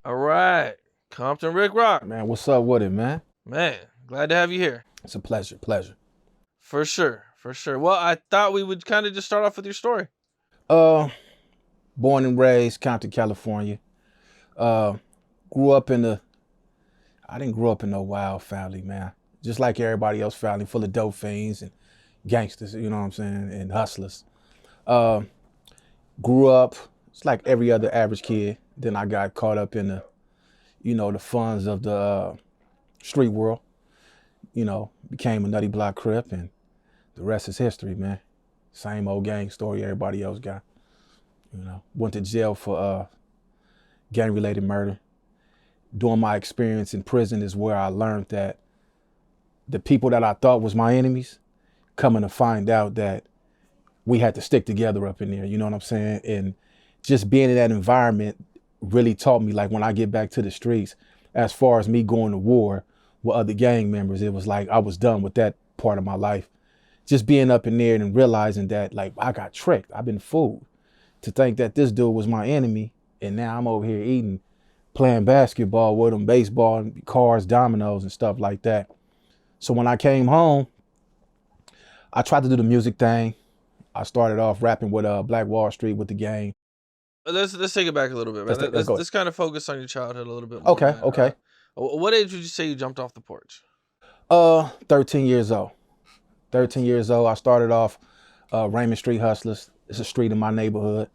All right. Compton Rick Rock. Man, what's up with it, man? Man, glad to have you here. It's a pleasure. For sure. For sure. Well, I thought we would kind of just start off with your story. Uh, Born and raised Compton, California. Uh, grew up in the. I didn't grow up in no wild family, man. Just like everybody else, family full of dope fiends and gangsters. You know what I'm saying? And hustlers. Uh, Grew up. It's like every other average kid. Then I got caught up in the funds of the street world. Became a nutty block Crip, and the rest is history, man. Same old gang story everybody else got. Went to jail for gang-related murder. During my experience in prison is where I learned that the people that I thought was my enemies, coming to find out that we had to stick together up in there. You know what I'm saying? And just being in that environment really taught me, like when I get back to the streets, as far as me going to war with other gang members, it was like I was done with that part of my life. Just being up in there and realizing that, like, I got tricked. I've been fooled to think that this dude was my enemy. And now I'm over here eating, playing basketball with him, baseball, cars, dominoes, and stuff like that. So when I came home, I tried to do the music thing. I started off rapping with Black Wall Street with the gang. Let's take it back a little bit, man. Let's go. Let's kind of focus on your childhood a little bit more. Okay, man. okay. What age would you say you jumped off the porch? 13 years old. 13 years old. I started off Raymond Street Hustlers. It's a street in my neighborhood.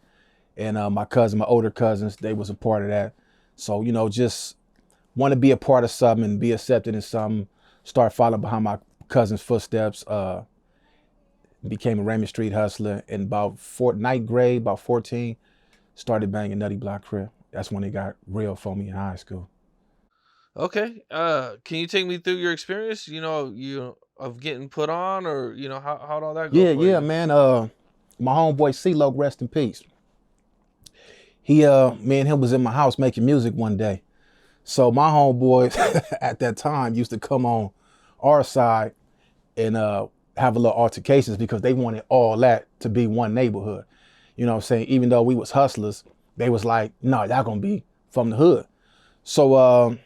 And my older cousins, they was a part of that. So, just want to be a part of something and be accepted in something. Start following behind my cousin's footsteps. Became a Raymond Street Hustler. In about ninth grade, about 14, started banging Nutty Block Crip. That's when it got real for me in high school. Okay. Can you take me through your experience? Of getting put on, or how'd all that go for Yeah, you? man. My homeboy CeeLo, rest in peace. Me and him was in my house making music one day. So my homeboys at that time used to come on our side and have a little altercations because they wanted all that to be one neighborhood. You know what I'm saying? Even though we was hustlers, they was like, no, y'all gonna be from the hood. So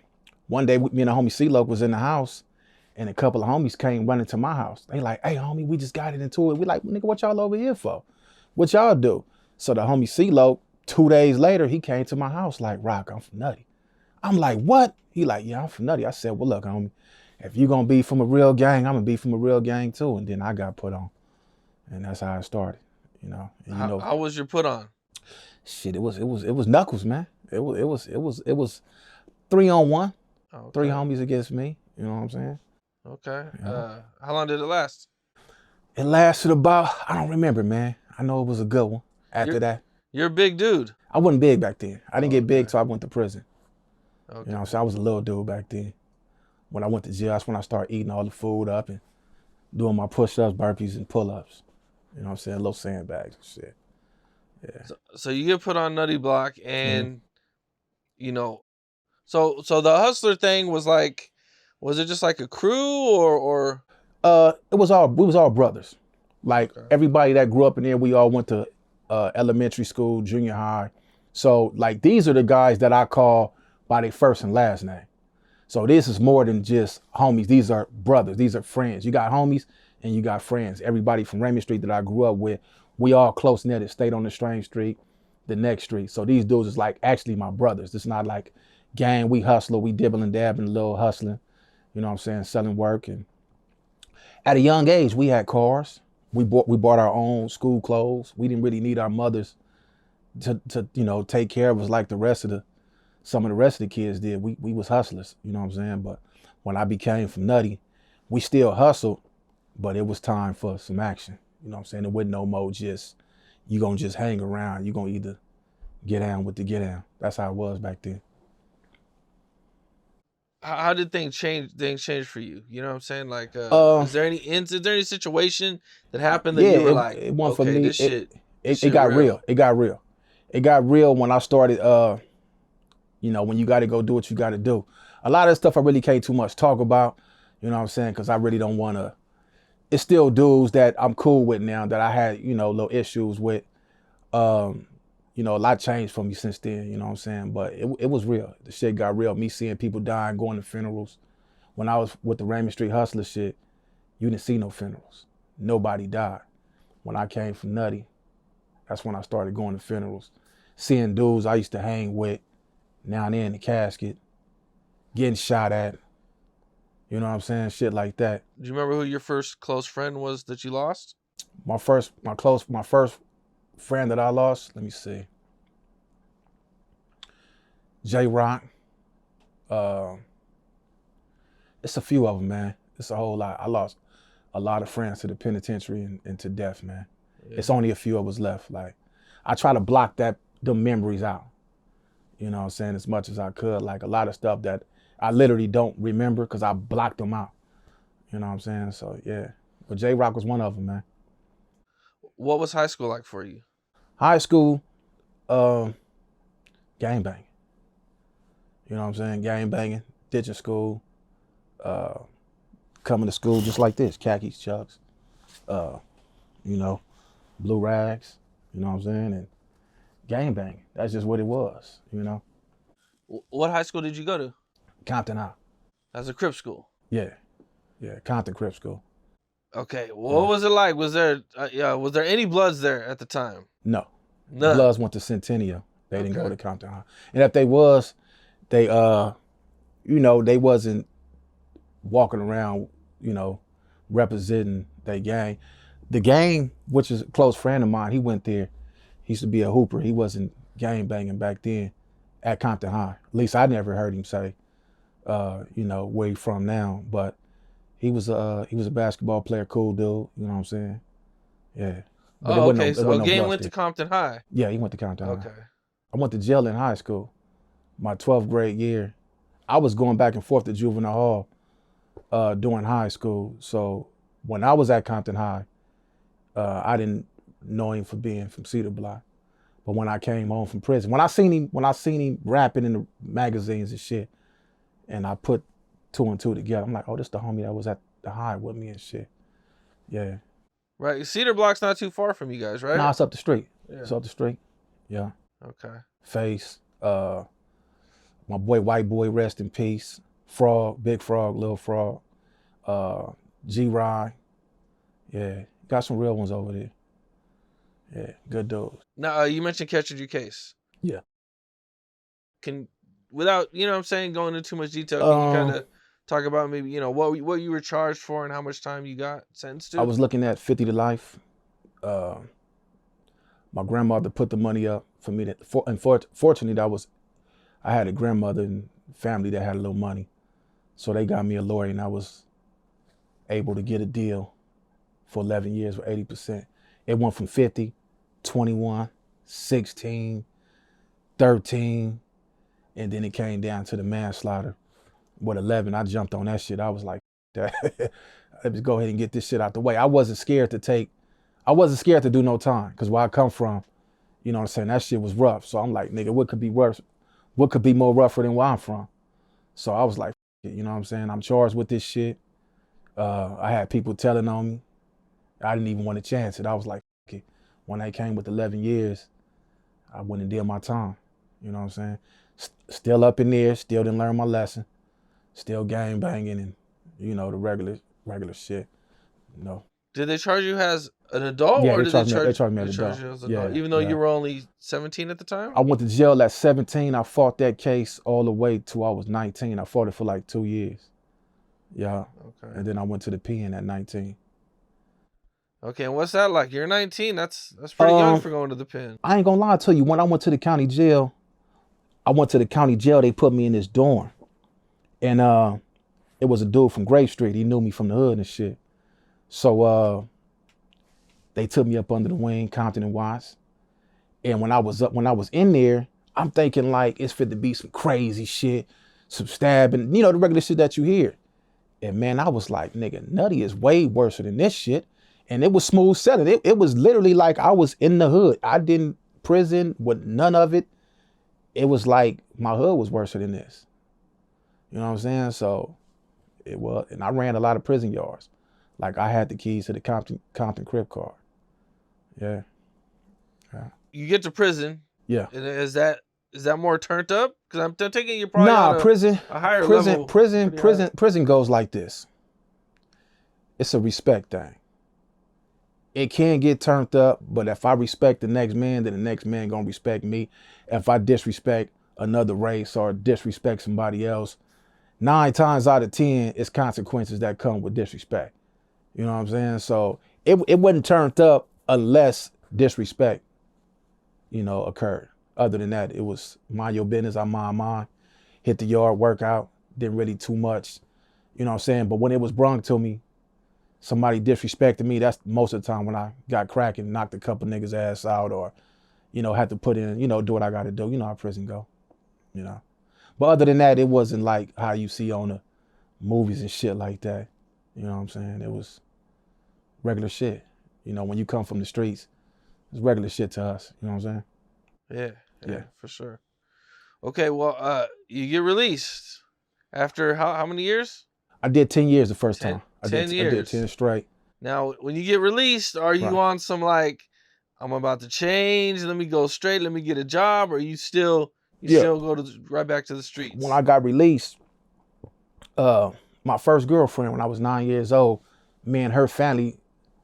one day me and the homie CeeLo was in the house and a couple of homies came running to my house. They like, hey homie, we just got it into it. We like, nigga, what y'all over here for? What y'all do? So the homie CeeLo, 2 days later, he came to my house like, Rock, I'm from Nutty. I'm like, what? He like, yeah, I'm from Nutty. I said, well, look, homie, if you gonna be from a real gang, I'm gonna be from a real gang too. And then I got put on. And that's how it started, And, How was your put on? shit, it was knuckles, man. It was 3-on-1, Okay. three homies against me. You know what I'm saying? Okay. Yeah. How long did it last? It lasted about, I don't remember, man. I know it was a good one after that. You're a big dude. I wasn't big back then. I didn't get big Okay. till I went to prison. Okay. You know what I'm saying? I was a little dude back then. When I went to jail, that's when I started eating all the food up and doing my push-ups, burpees, and pull-ups. You know what I'm saying? Little sandbags and shit. Yeah. So you get put on Nutty Block, and so the hustler thing was like, was it just like a crew or? We was all brothers. Like Okay. everybody that grew up in there, we all went to elementary school, junior high. So like these are the guys that I call by their first and last name. So this is more than just homies. These are brothers. These are friends. You got homies and you got friends. Everybody from Raymond Street that I grew up with, we all close knitted, stayed on the same street, the next street. So these dudes is like actually my brothers. It's not like gang, we hustler, we dibble and dabbing a little hustling. You know what I'm saying? Selling work. And at a young age, we had cars. We bought our own school clothes. We didn't really need our mothers to take care of us like some of the rest of the kids did. We was hustlers, you know what I'm saying? But when I became from Nutty, we still hustled, but it was time for some action. You know what I'm saying? It wasn't no more you gonna just hang around. You gonna either get down with the get down. That's how it was back then. How did things change? Things change for you. You know what I'm saying? Like, Uh, is there any situation that happened that yeah, you were like, it wasn't for okay, me. this shit, this It shit got real. real. It got real. It got real when I started. When you got to go do what you got to do. A lot of stuff I really can't too much talk about. You know what I'm saying? Because I really don't want to. It's still dudes that I'm cool with now that I had little issues with. Um, you know, a lot changed for me since then, you know what I'm saying? But it was real. The shit got real. Me seeing people dying, going to funerals. When I was with the Raymond Street Hustler shit, you didn't see no funerals. Nobody died. When I came from Nutty, that's when I started going to funerals. Seeing dudes I used to hang with, now they're in the casket, getting shot at. You know what I'm saying? Shit like that. Do you remember who your first close friend was that you lost? My first friend that I lost, let me see. J-Rock. It's a few of them, man. It's a whole lot. I lost a lot of friends to the penitentiary and to death, man. Yeah. It's only a few of us left. Like, I try to block the memories out. You know what I'm saying? As much as I could. Like, a lot of stuff that I literally don't remember because I blocked them out. You know what I'm saying? So, yeah. But J-Rock was one of them, man. What was high school like for you? High school, gangbanging. You know what I'm saying? Gangbanging, ditching school, coming to school just like this, khakis, chucks, you know, blue rags, you know what I'm saying? And gangbanging, that's just what it was, you know? What high school did you go to? Compton High. That's a Crip school? Yeah, Compton Crip school. Okay, what was it like? Was there any Bloods there at the time? No. None. Bloods went to Centennial. They didn't go to Compton High. And if they was, they, you know, they wasn't walking around, you know, representing their gang. The gang, which is a close friend of mine, he went there. He used to be a hooper. He wasn't gang banging back then at Compton High. At least I never heard him say, you know, where he from now. But he was a basketball player, cool dude. You know what I'm saying? Yeah. But okay. So Game went to Compton High. Yeah, he went to Compton High. Okay. I went to jail in high school. My 12th grade year. I was going back and forth to juvenile hall during high school. So when I was at Compton High, I didn't know him for being from Cedar Block. But when I came home from prison, when I seen him rapping in the magazines and shit, and I put 2 and 2 together, I'm like, oh, this the homie that was at the high with me and shit. Yeah. Right. Cedar Block's not too far from you guys, right? Nah, it's up the street. Yeah. It's up the street. Yeah. Okay. Face. My boy, White Boy, rest in peace. Frog, Big Frog, Little Frog. G-Rye. Yeah. Got some real ones over there. Yeah, good dudes. Now, you mentioned Catcher Your Case. Yeah. Without, you know what I'm saying, going into too much detail, can you kind of talk about maybe, you know, what you were charged for and how much time you got sentenced to? I was looking at 50 to life. My grandmother put the money up for me. Fortunately, I had a grandmother and family that had a little money. So they got me a lawyer and I was able to get a deal for 11 years with 80%. It went from 50, 21, 16, 13, and then it came down to the manslaughter with 11. I jumped on that shit. I was like, let's go ahead and get this shit out the way. I wasn't scared to do no time, because where I come from, you know what I'm saying, that shit was rough. So I'm like, nigga, what could be worse? What could be more rougher than where I'm from? So I was like, you know what I'm saying? I'm charged with this shit. I had people telling on me. I didn't even want to chance it. I was like, when they came with 11 years, I went and did my time. You know what I'm saying? Still up in there, still didn't learn my lesson. Still gang banging and, you know, the regular shit. You know. Did they charge you as an adult? Yeah, or they charged me as an adult. Yeah, even though you were only 17 at the time? I went to jail at 17. I fought that case all the way till I was 19. I fought it for like 2 years. Yeah. Okay. And then I went to the pen at 19. Okay, and what's that like? You're 19. That's pretty young for going to the pen. I ain't gonna lie to you. When I went to the county jail, they put me in this dorm. And it was a dude from Grave Street. He knew me from the hood and shit. So they took me up under the wing, Compton and Watts. And when I was in there, I'm thinking like it's fit to be some crazy shit, some stabbing, you know, the regular shit that you hear. And man, I was like, nigga, Nutty is way worse than this shit. And it was smooth sailing. It was literally like I was in the hood. I didn't prison with none of it. It was like my hood was worse than this. You know what I'm saying? So it was, and I ran a lot of prison yards. Like I had the keys to the Compton Crip card. Yeah. You get to prison. Yeah. And is that more turned up? Because I'm taking you're probably on Nah, prison, a higher prison, level, prison, pretty high. prison, prison goes like this. It's a respect thing. It can get turned up, but if I respect the next man, then the next man gonna respect me. If I disrespect another race or disrespect somebody else, 9 times out of 10, it's consequences that come with disrespect. You know what I'm saying? So it wasn't turned up unless disrespect, occurred. Other than that, it was mind your business, I mind mine. Hit the yard, work out, didn't really too much. You know what I'm saying? But when it was brung to me, somebody disrespected me, that's most of the time when I got cracking, knocked a couple niggas ass out or, had to put in, do what I gotta do. You know how prison go, you know. But other than that, it wasn't like how you see on the movies and shit like that. You know what I'm saying? It was regular shit. When you come from the streets, it's regular shit to us. You know what I'm Yeah, saying? yeah, for sure. Okay, well, you get released after how many years? I did 10 years the first 10, time. I did 10 I did years. 10 straight. Now, when you get released, are you Right. on some like, I'm about to change, let me go straight, let me get a job, or you Yeah. still go right back to the When streets? I got released, my first girlfriend when I was 9 years old, me and her family,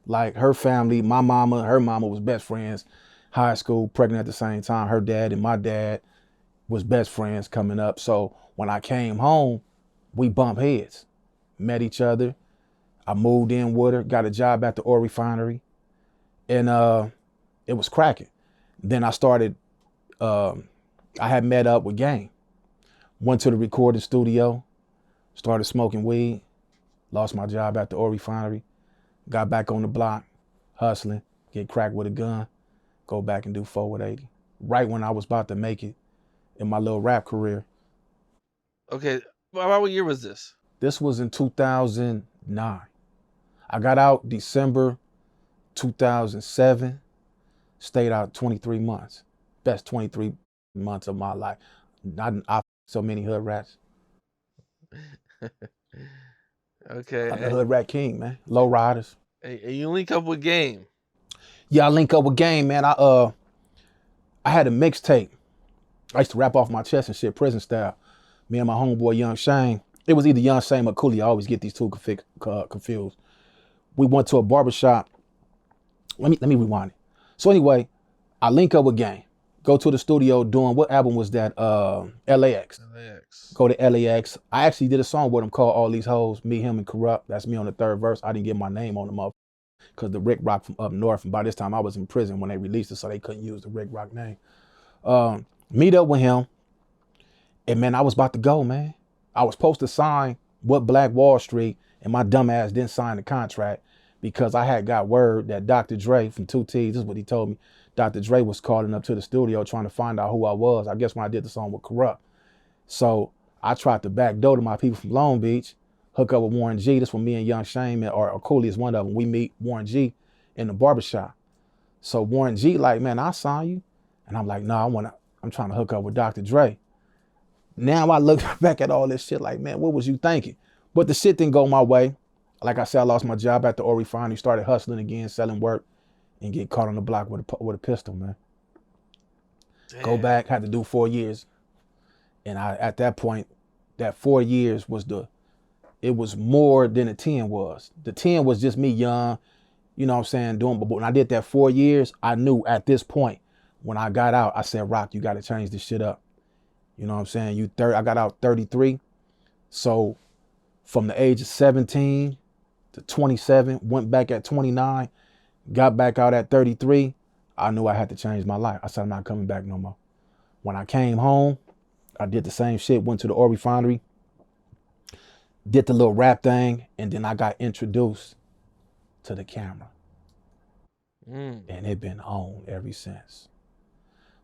my mama, her mama was best friends, high school, pregnant at the same time. Her dad and my dad was best friends coming up. So when I came home, we bumped heads, met each other. I moved in with her, got a job at the oil refinery, and it was cracking. Then I had met up with Gang, went to the recording studio, started smoking weed, lost my job at the oil refinery, got back on the block, hustling, get cracked with a gun, go back and do forward 80. Right when I was about to make it in my little rap career. Okay, about what year was this? This was in 2009. I got out December 2007, stayed out 23 months. Best 23 months of my life. I so many hood rats. I'm the Okay, hood rat king, man. Low riders. and you link up with Game. Yeah, I link up with Game, man. I had a mixtape. I used to rap off my chest and shit, prison style. Me and my homeboy Young Shane. It was either Young Shane or Cooley. I always get these two confused. We went to a barbershop. Let me rewind it. So anyway, I link up with Game. Go to the studio doing, what album was that? LAX. LAX. Go to LAX. I actually did a song with him called All These Hoes, Me, Him, and Corrupt. That's me on the third verse. I didn't get my name on the motherfucker because the Ricc Rock from up north. And by this time I was in prison when they released it, so they couldn't use the Ricc Rock name. Meet up with him. And man, I was about to go, man. I was supposed to sign with Black Wall Street, and my dumb ass didn't sign the contract because I had got word that Dr. Dre from 2T's, this is what he told me, Dr. Dre was calling up to the studio trying to find out who I was. I guess when I did the song with Corrupt. So I tried to backdoor to my people from Long Beach, hook up with Warren G. This when me and Young Shane, or Cooley is one of them. We meet Warren G in the barbershop. So Warren G like, man, I'll sign you. And I'm like, no, I'm trying to hook up with Dr. Dre. Now I look back at all this shit like, man, what was you thinking? But the shit didn't go my way. Like I said, I lost my job at the oil refinery, started hustling again, selling work, and get caught on the block with a pistol, man. Damn. Go back, had to do 4 years. And at that point, that 4 years it was more than the 10 was. The 10 was just me young, you know what I'm saying, doing, but when I did that 4 years, I knew at this point, when I got out, I said, Rock, you got to change this shit up. You know what I'm saying? I got out 33. So from the age of 17 to 27, went back at 29, got back out at 33. I knew I had to change my life. I said, I'm not coming back no more. When I came home, I did the same shit, went to the oil refinery, did the little rap thing, and then I got introduced to the camera. And it been on ever since.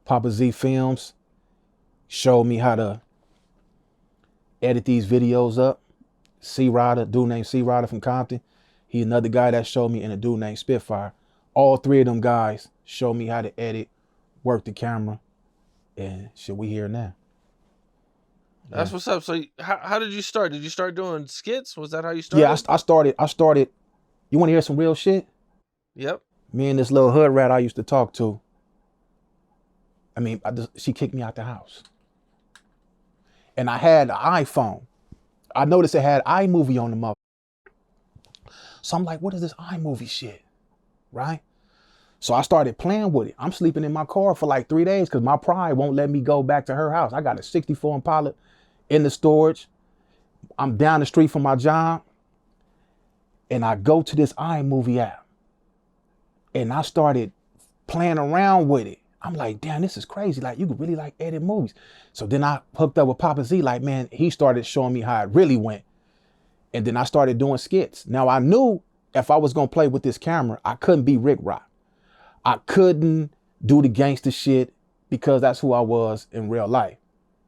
Papa Z Films showed me how to edit these videos up. C-Rider, dude named C-Rider from Compton. He another guy that showed me, and a dude named Spitfire. All three of them guys showed me how to edit, work the camera, and shit, we here now. That's what's up. So how did you start? Did you start doing skits? Was that how you started? Yeah, I started. You want to hear some real shit? Yep. Me and this little hood rat I used to talk to, She kicked me out the house. And I had an iPhone. I noticed it had iMovie on the mother. So I'm like, what is this iMovie shit? Right? So I started playing with it. I'm sleeping in my car for like 3 days because my pride won't let me go back to her house. I got a 64 Impala in the storage. I'm down the street from my job. And I go to this iMovie app. And I started playing around with it. I'm like, damn, this is crazy. Like, you could really like edit movies. So then I hooked up with Papa Z. Like, man, he started showing me how it really went. And then I started doing skits. Now I knew if I was gonna play with this camera, I couldn't be Ricc. I couldn't do the gangster shit because that's who I was in real life.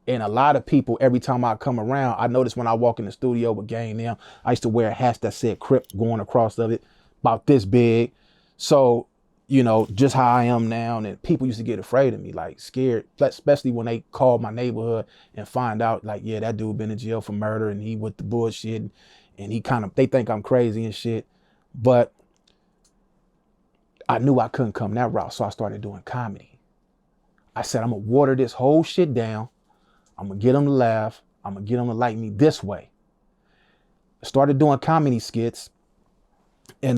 And a lot of people, every time I come around, I notice when I walk in the studio with Gang them, I used to wear hats that said Crip going across of it, about this big. So, you know, just how I am now, and people used to get afraid of me, like scared, especially when they call my neighborhood and find out, like, yeah, that dude been in jail for murder and he with the bullshit, and they think I'm crazy and shit. But I knew I couldn't come that route, so I started doing comedy. I said, I'm gonna water this whole shit down. I'm gonna get them to laugh. I'm gonna get them to like me this way. I started doing comedy skits and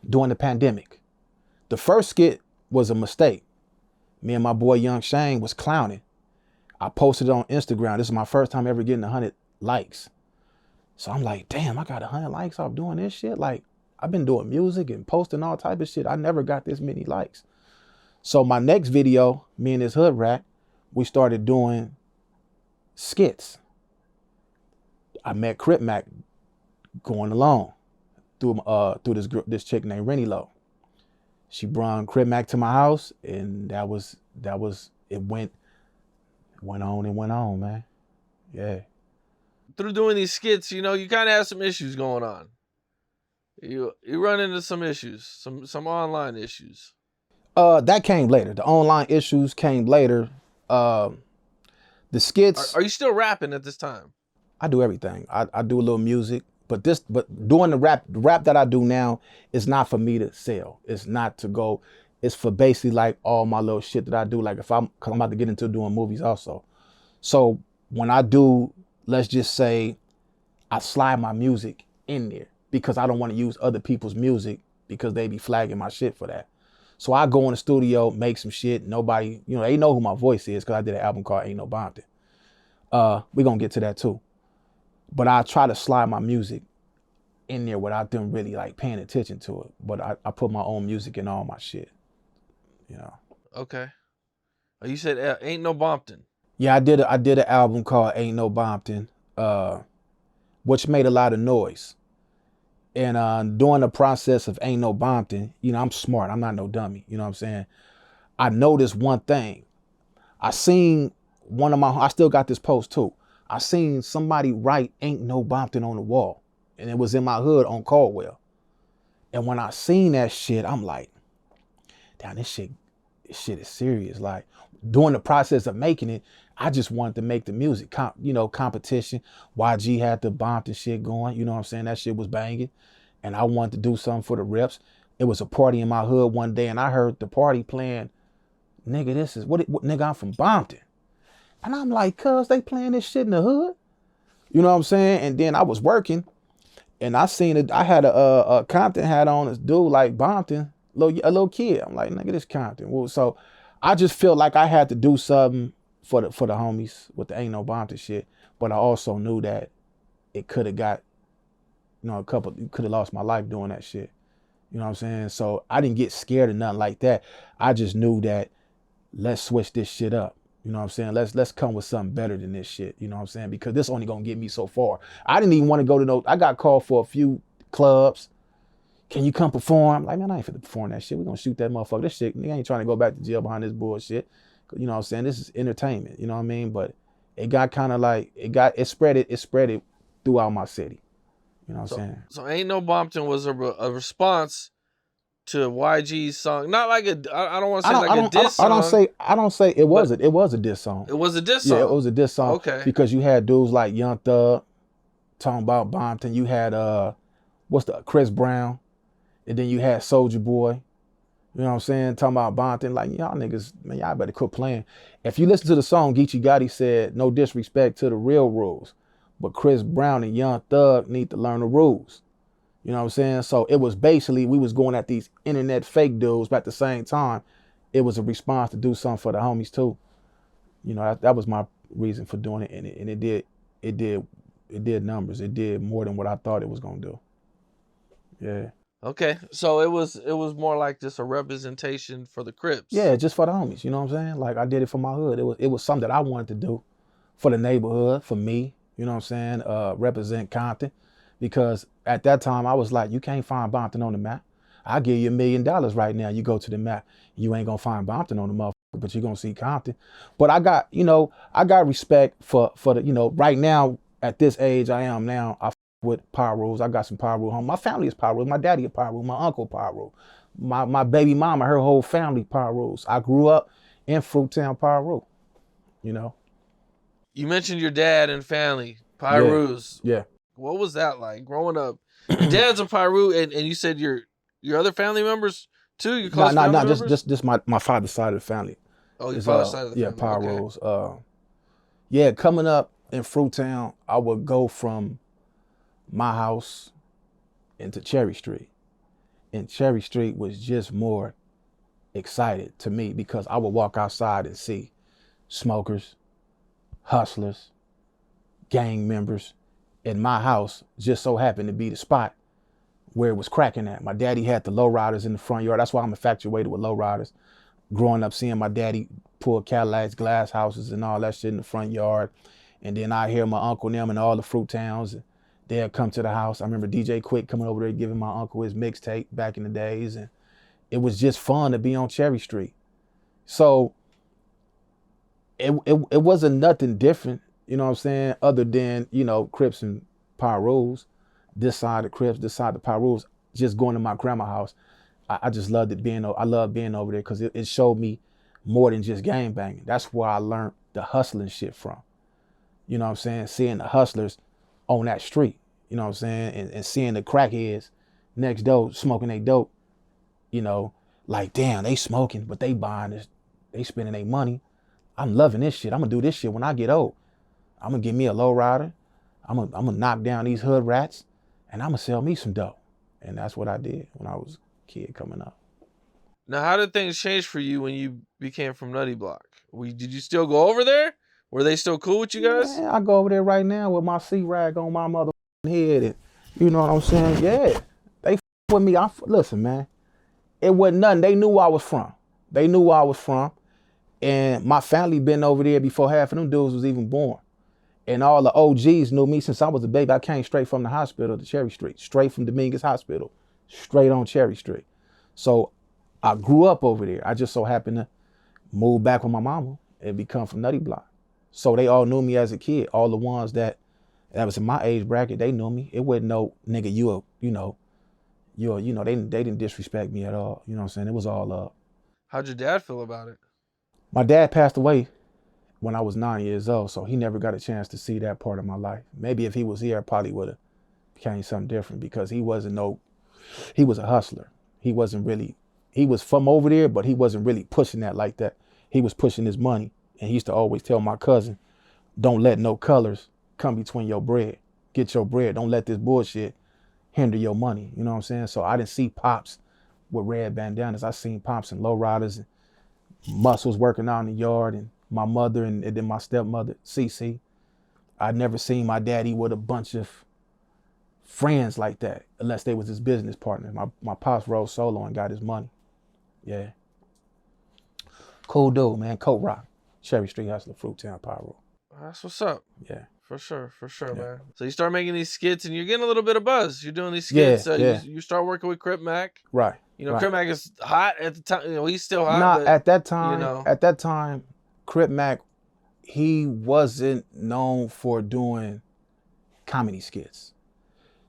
during the pandemic. The first skit was a mistake. Me and my boy Young Shane was clowning. I posted it on Instagram. This is my first time ever getting 100 likes. So I'm like, damn, I got 100 likes off doing this shit. Like, I've been doing music and posting all type of shit. I never got this many likes. So my next video, me and this hood rat, we started doing skits. I met Crip Mac going along through this chick named Rennie Low. She brought Crip Mac to my house, and that was it. Went on and went on, man. Yeah. Through doing these skits, you know, you kind of have some issues going on. You run into some issues, some online issues. That came later. The online issues came later. The skits. Are you still rapping at this time? I do everything. I do a little music, but doing the rap that I do now is not for me to sell. It's not to go. It's for basically like all my little shit that I do. Like cause I'm about to get into doing movies also. So when I do, let's just say I slide my music in there because I don't want to use other people's music because they be flagging my shit for that. So I go in the studio, make some shit. Nobody, you know, they know who my voice is because I did an album called Ain't No Compton. We're going to get to that too. But I try to slide my music in there without them really like paying attention to it. But I put my own music in all my shit, you know. Okay. You said Ain't No Compton. Yeah, I did an album called Ain't No Compton, which made a lot of noise. And during the process of Ain't No Compton, you know, I'm smart. I'm not no dummy. You know what I'm saying? I noticed one thing. I still got this post too. I seen somebody write Ain't No Compton on the wall. And it was in my hood on Caldwell. And when I seen that shit, I'm like, damn, this shit is serious. Like, during the process of making it, I just wanted to make the music, competition. YG had the Compton shit going, you know what I'm saying? That shit was banging. And I wanted to do something for the Rips. It was a party in my hood one day, and I heard the party playing, nigga, this is, what nigga, I'm from Compton. And I'm like, cuz they playing this shit in the hood? You know what I'm saying? And then I was working, and I seen it. I had a Compton hat on, this dude like Compton, a little kid. I'm like, nigga, this Compton. Well, so I just felt like I had to do something for the homies with the Ain't No Compton shit. But I also knew that it could have got, could have lost my life doing that shit. You know what I'm saying? So I didn't get scared or nothing like that. I just knew that let's switch this shit up. You know what I'm saying? Let's come with something better than this shit. You know what I'm saying? Because this only gonna get me so far. I didn't even want to go to I got called for a few clubs. Can you come perform? I'm like, man, I ain't finna perform that shit. We gonna shoot that motherfucker. This shit, nigga ain't trying to go back to jail behind this bullshit. You know what I'm saying? This is entertainment. You know what I mean? But it got kind of like, it spread it throughout my city. You know what I'm saying? So Ain't No Compton was a response to YG's song. Not like I don't want to say like a diss song. I don't say it was it was a diss song. It was a diss song. Yeah, it was a diss song. Okay. Because you had dudes like Young Thug talking about Compton. You had Chris Brown, and then you had Soulja Boy. You know what I'm saying? Talking about bonding, like, y'all niggas, man, y'all better quit playing. If you listen to the song, Geechee Gotti said, no disrespect to the real rules, but Chris Brown and Young Thug need to learn the rules. You know what I'm saying? So it was basically, we was going at these internet fake dudes, but at the same time, it was a response to do something for the homies too. You know, that was my reason for doing it, and it did numbers. It did more than what I thought it was gonna do. Yeah. Okay, so it was more like just a representation for the Crips. Yeah, just for the homies. You know what I'm saying? Like I did it for my hood. It was something that I wanted to do for the neighborhood, for me. You know what I'm saying? Represent Compton, because at that time I was like, you can't find Compton on the map. I'll give you $1 million right now. You go to the map, you ain't gonna find Compton on the motherfucker, but you're gonna see Compton. But I got, I got respect for the, right now at this age I am now, I with Power Rules. I got some Power Rule home. My family is Power Rules. My daddy is Power Rule. My uncle Power Rule. My baby mama, her whole family Power Rules. I grew up in Fruittown Power Rule. You know. You mentioned your dad and family, Pyru's. Yeah. What was that like growing up? Your dad's a Pyru, and you said your other family members too. Your close family members? Just my father's side of the family. Oh, your father's side of the family. Power okay. Rules. Yeah, coming up in Fruittown, I would go from my house into Cherry Street. And Cherry Street was just more excited to me because I would walk outside and see smokers, hustlers, gang members. And my house just so happened to be the spot where it was cracking at. My daddy had the lowriders in the front yard. That's why I'm infatuated with lowriders. Growing up, seeing my daddy pull Cadillacs, glass houses, and all that shit in the front yard. And then I hear my uncle and them in all the fruit towns. They'll come to the house. I remember DJ Quick coming over there giving my uncle his mixtape back in the days. And it was just fun to be on Cherry Street. So it wasn't nothing different, you know what I'm saying, other than, Crips and Power Rules. This side of Crips, this side of Power Rules, just going to my grandma's house. I just loved it I love being over there because it showed me more than just gang banging. That's where I learned the hustling shit from. You know what I'm saying? Seeing the hustlers on that street, you know what I'm saying? And seeing the crackheads next door smoking they dope, like, damn, they smoking, but they buying this, they spending their money. I'm loving this shit. I'm gonna do this shit when I get old. I'm gonna get me a low rider. I'm gonna knock down these hood rats and I'm gonna sell me some dope. And that's what I did when I was a kid coming up. Now, how did things change for you when you became from Nutty Block? Did you still go over there? Were they still cool with you guys? Man, I go over there right now with my C-rag on my mother head. And, you know what I'm saying? Yeah, they with me. Listen, man, it wasn't nothing. They knew where I was from. They knew where I was from. And my family been over there before half of them dudes was even born. And all the OGs knew me since I was a baby. I came straight from the hospital to Cherry Street, straight from Dominguez Hospital, straight on Cherry Street. So I grew up over there. I just so happened to move back with my mama and become from Nutty Block. So they all knew me as a kid. All the ones that was in my age bracket, they knew me. It wasn't no nigga, they didn't disrespect me at all. You know what I'm saying? It was all love. How'd your dad feel about it? My dad passed away when I was 9 years old, so he never got a chance to see that part of my life. Maybe if he was here, I probably would have became something different because he was a hustler. He was from over there, but he wasn't really pushing that like that. He was pushing his money. And he used to always tell my cousin, don't let no colors come between your bread. Get your bread. Don't let this bullshit hinder your money. You know what I'm saying? So I didn't see Pops with red bandanas. I seen Pops and lowriders and muscles working out in the yard, and my mother and then my stepmother, Cece. I'd never seen my daddy with a bunch of friends like that, unless they was his business partners. My Pops rode solo and got his money. Yeah. Cool dude, man. Coat Rock. Cherry Street Hustler, Fruittown, Power Rule. That's what's up. Yeah. For sure, yeah. man. So you start making these skits and you're getting a little bit of buzz. You're doing these skits. Yeah. You start working with Crip Mac. Right. Crip Mac is hot at the time. He's still hot. Nah, but, at that time, Crip Mac, he wasn't known for doing comedy skits.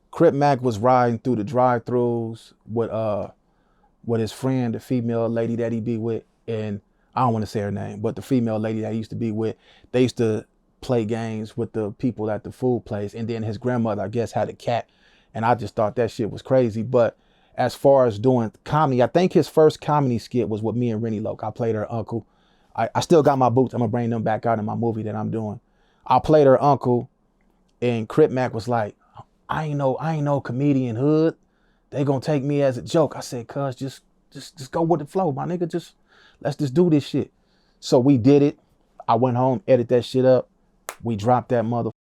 Crip Mac was riding through the drive-thrus with his friend, the female lady that he be with, and I don't want to say her name, but the female lady that he used to be with, they used to play games with the people at the food place. And then his grandmother, I guess, had a cat. And I just thought that shit was crazy. But as far as doing comedy, I think his first comedy skit was with me and Rennie Loke. I played her uncle. I still got my boots. I'm gonna bring them back out in my movie that I'm doing. I played her uncle, and Crip Mac was like, I ain't no comedian hood. They gonna take me as a joke. I said, cuz just go with the flow, my nigga. Let's just do this shit. So we did it. I went home, edited that shit up. We dropped that mother.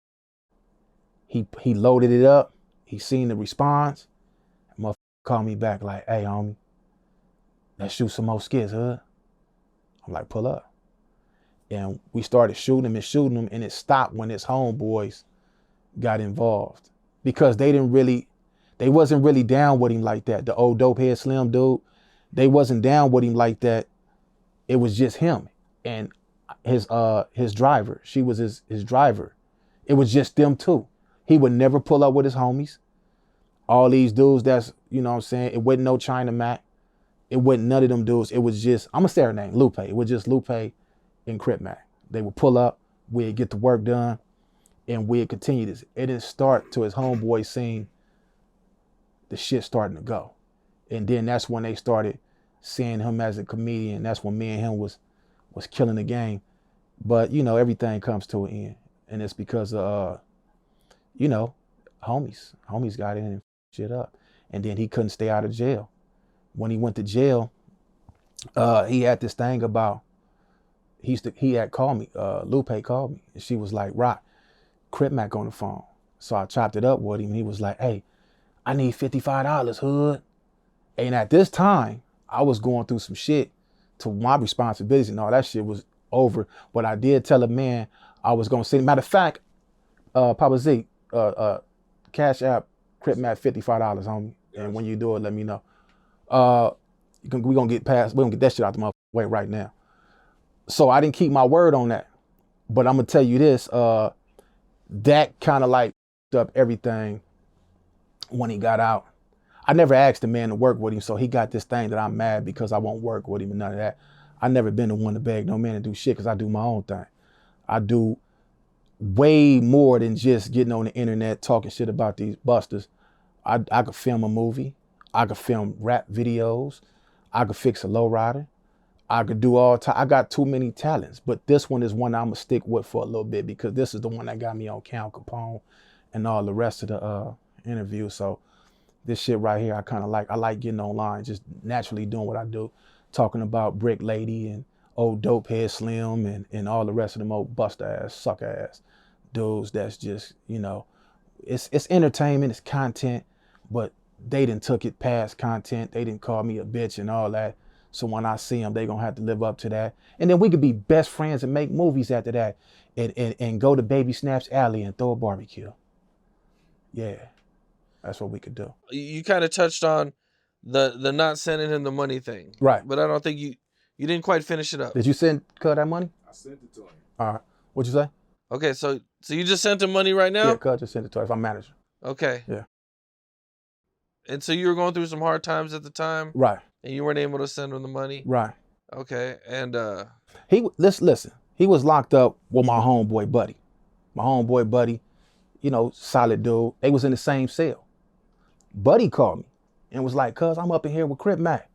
He loaded it up. He seen the response. Motherfucker called me back like, hey homie, let's shoot some more skits, hood. I'm like, pull up. And we started shooting them, and it stopped when his homeboys got involved. Because they wasn't really down with him like that. The old dope head slim dude, they wasn't down with him like that. It was just him and his driver. She was his driver. It was just them two. He would never pull up with his homies. All these dudes that's, you know what I'm saying, it wasn't no China Mac. It wasn't none of them dudes. It was just, I'm gonna say her name, Lupe. It was just Lupe and Crip Mac. They would pull up, we'd get the work done, and we'd continue this. It didn't start till his homeboy seen the shit starting to go. And then that's when they started seeing him as a comedian. That's when me and him was killing the game. But, you know, everything comes to an end. And it's because of, you know, homies. Homies got in and shit up. And then he couldn't stay out of jail. When he went to jail, he had this thing about, he had called me, Lupe called me. And she was like, Rock, Crip Mac on the phone. So I chopped it up with him. And he was like, hey, I need $55, hood. And at this time, I was going through some shit to my responsibilities and all that shit was over. But I did tell a man I was going to send. Matter of fact, Papa Z, Cash App, Crip Mac $55 on me. And when you do it, let me know. We're going to get that shit out the motherfucking way right now. So I didn't keep my word on that. But I'm going to tell you this, that kind of like up everything when he got out. I never asked the man to work with him, so he got this thing that I'm mad because I won't work with him and none of that. I never been the one to beg no man to do shit because I do my own thing. I do way more than just getting on the internet talking shit about these busters. I could film a movie. I could film rap videos. I could fix a lowrider. I could do I got too many talents, but this one is one I'm gonna stick with for a little bit because this is the one that got me on Capone and all the rest of the interview. So this shit right here, I like getting online, just naturally doing what I do, talking about Bricc Lady and old dope head slim and all the rest of them old bust ass, suck ass dudes. That's just, you know, it's entertainment, it's content, but they done took it past content. They didn't call me a bitch and all that. So when I see them, they gonna have to live up to that. And then we could be best friends and make movies after that and go to Baby Snap's Alley and throw a barbecue. Yeah, that's what we could do. You kind of touched on the not sending him the money thing. Right. But I don't think you didn't quite finish it up. Did you send Cud that money? I sent it to him. All right. What'd you say? Okay, so you just sent him money right now? Yeah, Cud just sent it to us. I'm manager. Okay. Yeah. And so you were going through some hard times at the time? Right. And you weren't able to send him the money? Right. Okay. And listen, he was locked up with my homeboy buddy. My homeboy buddy, you know, solid dude. They was in the same cell. Buddy called me and was like, cuz, I'm up in here with Crip Mac.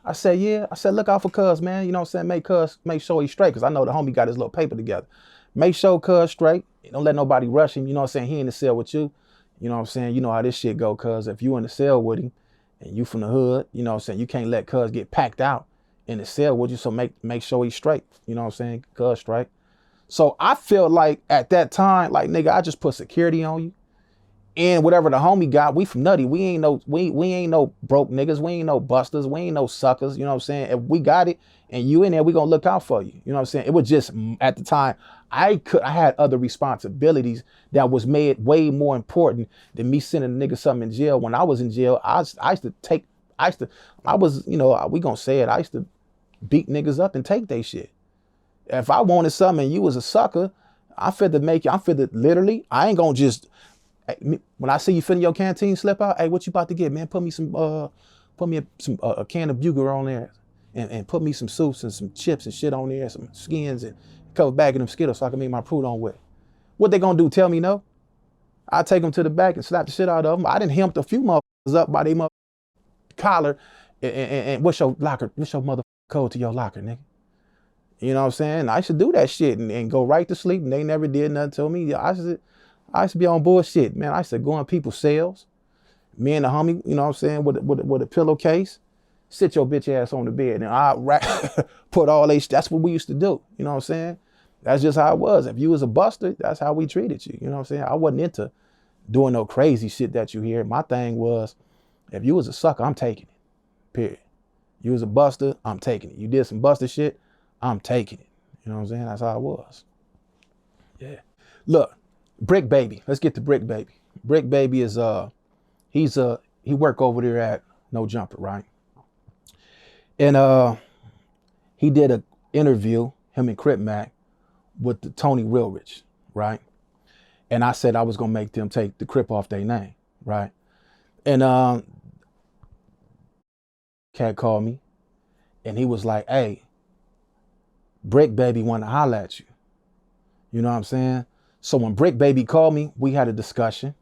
I said, yeah. I said, look out for cuz, man. You know what I'm saying? Make sure he's straight, because I know the homie got his little paper together. Make sure cuz straight. Don't let nobody rush him. You know what I'm saying? He in the cell with you. You know what I'm saying? You know how this shit go, cuz. If you in the cell with him and you from the hood, you know what I'm saying? You can't let cuz get packed out in the cell with you, so make sure he's straight. You know what I'm saying? Cuz straight. So I felt like at that time, like, nigga, I just put security on you. And whatever the homie got, we from nutty. We ain't no broke niggas. We ain't no busters. We ain't no suckers. You know what I'm saying? If we got it and you in there, we gonna look out for you. You know what I'm saying? It was just, at the time, I had other responsibilities that was made way more important than me sending a nigga something in jail. When I was in jail, I used to beat niggas up and take they shit. If I wanted something and you was a sucker, I literally, I ain't gonna just, when I see you finna your canteen slip out, hey, what you about to get, man? Put me a can of Bugle on there and put me some soups and some chips and shit on there, some skins and cover bag of them Skittles so I can make my Prud'homme with. What they gonna do, tell me no? I take them to the back and slap the shit out of them. I done hemped a few motherfuckers up by they collar and what's your locker? What's your mother code to your locker, nigga? You know what I'm saying? I used to do that shit and go right to sleep, and they never did nothing to me. I used to be on bullshit, man. I used to go in people's cells. Me and the homie, you know what I'm saying, with a pillowcase, sit your bitch ass on the bed, and I put all they. That's what we used to do. You know what I'm saying? That's just how it was. If you was a buster, that's how we treated you. You know what I'm saying? I wasn't into doing no crazy shit that you hear. My thing was, if you was a sucker, I'm taking it. Period. You was a buster, I'm taking it. You did some buster shit, I'm taking it. You know what I'm saying? That's how it was. Yeah. Look, Bricc Baby. Let's get to Bricc Baby. Bricc Baby is he work over there at No Jumper, right? And he did an interview, him and Crip Mac, with the Tony Ricc, right? And I said I was gonna make them take the Crip off their name, right? And cat called me and he was like, hey, Bricc Baby wanna holler at you. You know what I'm saying? So when Bricc Baby called me, we had a discussion.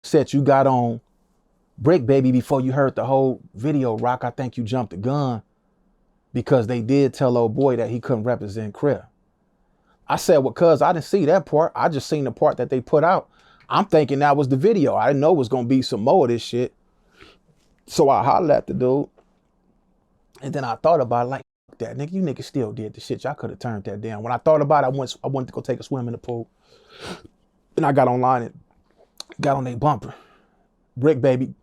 Said you got on Bricc Baby before you heard the whole video, Rock. I think you jumped the gun because they did tell old boy that he couldn't represent Crip. I said, well, cuz I didn't see that part. I just seen the part that they put out. I'm thinking that was the video. I didn't know it was gonna be some more of this shit. So I hollered at the dude. And then I thought about it like, that nigga, you niggas still did the shit. Y'all could have turned that down. When I thought about it, I went to go take a swim in the pool. And I got online and got on their bumper. Bricc Baby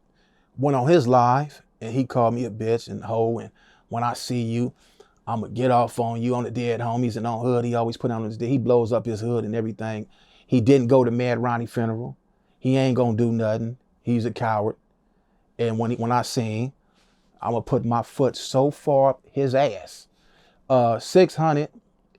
went on his live and he called me a bitch and hoe. And when I see you, I'ma get off on you on the dead homies and on hood. He always put on his, he blows up his hood and everything. He didn't go to Mad Ronnie funeral. He ain't gonna do nothing. He's a coward. And when I seen, I'ma put my foot so far up his ass. 600,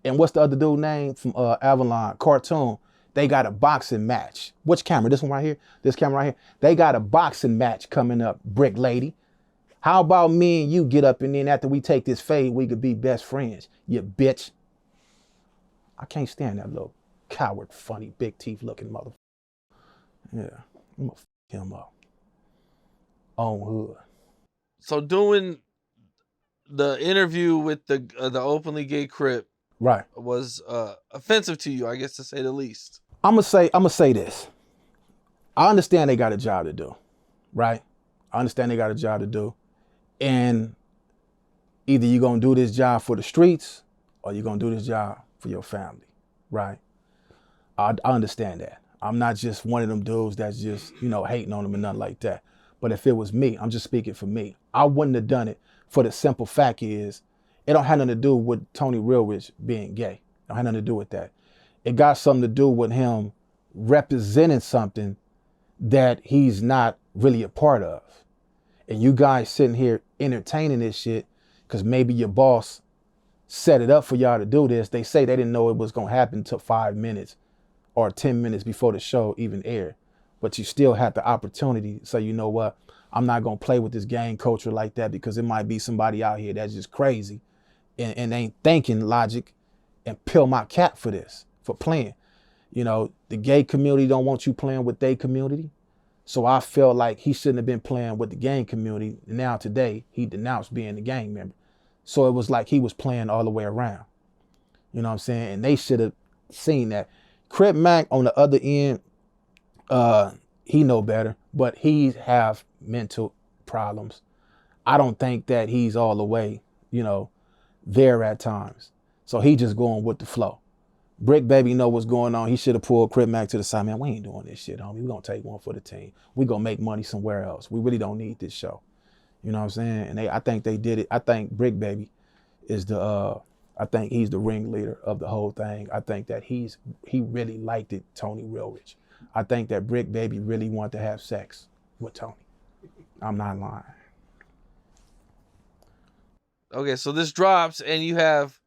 and what's the other dude name from Avalon? Cartoon. They got a boxing match. Which camera? This one right here? This camera right here? They got a boxing match coming up, Bricc Lady. How about me and you get up and then after we take this fade, we could be best friends, you bitch. I can't stand that little coward, funny, big teeth looking motherfucker. Yeah, I'm gonna f him up. On hood. So doing the interview with the openly gay Crip, right, was offensive to you, I guess, to say the least. I'm gonna say this. I understand they got a job to do, right? I understand they got a job to do, and either you're gonna do this job for the streets or you're gonna do this job for your family, right? I understand that. I'm not just one of them dudes that's just, you know, hating on them and nothing like that. But if it was me, I'm just speaking for me, I wouldn't have done it for the simple fact is, it don't have nothing to do with Tony Ricc being gay. It don't have nothing to do with that. It got something to do with him representing something that he's not really a part of. And you guys sitting here entertaining this shit because maybe your boss set it up for y'all to do this. They say they didn't know it was gonna happen until 5 minutes or 10 minutes before the show even aired. But you still had the opportunity to say, you know what, I'm not gonna play with this gang culture like that because it might be somebody out here that's just crazy and ain't thinking logic and peel my cap for this, for playing. You know, the gay community don't want you playing with their community. So I felt like he shouldn't have been playing with the gang community. Now today, he denounced being a gang member. So it was like he was playing all the way around. You know what I'm saying? And they should have seen that. Crip Mac on the other end, he know better, but he have mental problems. I don't think that he's all the way, you know, there at times. So he just going with the flow. Bricc Baby know what's going on. He should have pulled Crip Mac to the side. Man, we ain't doing this shit, homie. We're going to take one for the team. We're going to make money somewhere else. We really don't need this show. You know what I'm saying? And I think they did it. I think Bricc Baby is I think he's the ringleader of the whole thing. I think that he really liked it, Tony Ricc. I think that Bricc Baby really wanted to have sex with Tony. I'm not lying. Okay, so this drops and you have,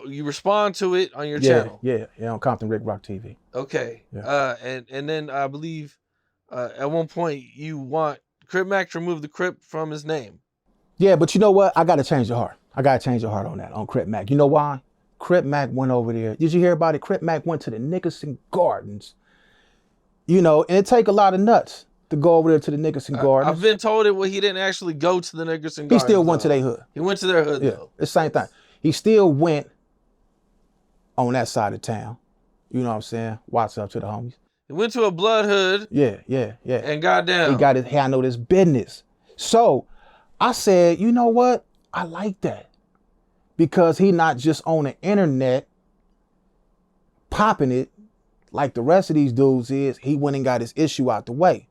you respond to it on your channel. Yeah, on Compton Rick Rock TV. Okay, yeah. And then I believe at one point you want Crip Mac to remove the Crip from his name. Yeah, but you know what? I got to change your heart. I got to change your heart on that, on Crip Mac. You know why? Crip Mac went over there. Did you hear about it? Crip Mac went to the Nickerson Gardens. You know, and it take a lot of nuts to go over there to the Nickerson Gardens. I've been told he didn't actually go to the Nickerson He Gardens. still went to their hood. He went to their hood, Yeah, though. the same thing. He still went on that side of town. You know what I'm saying? Watch up to the homies. He went to a blood hood. Yeah. And got down. He got his handle his business. So I said, you know what? I like that. Because he not just on the internet popping it like the rest of these dudes is. He went and got his issue out the way.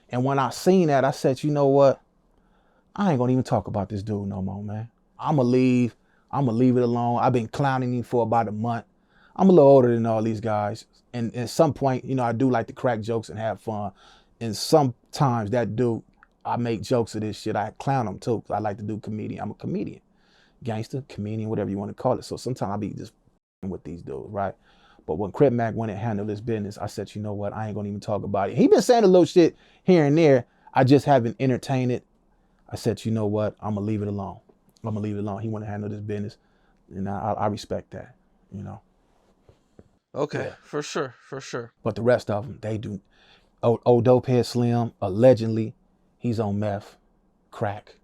And when I seen that, I said, you know what? I ain't gonna even talk about this dude no more, man. I'ma leave it alone. I've been clowning him for about a month. I'm a little older than all these guys. And at some point, you know, I do like to crack jokes and have fun. And sometimes that dude, I make jokes of this shit. I clown him too, because I like to do comedian. I'm a comedian. Gangster, comedian, whatever you want to call it. So sometimes I be just with these dudes, right? But when Crip Mac went and handled his business, I said, you know what? I ain't gonna even talk about it. He been saying a little shit here and there. I just haven't entertained it. I said, you know what? I'm gonna leave it alone. I'm gonna leave it alone. He went and handled his business. And I respect that, you know. Okay, Yeah. for sure. But the rest of them, they do. Old Dopehead Slim, allegedly, he's on meth, crack.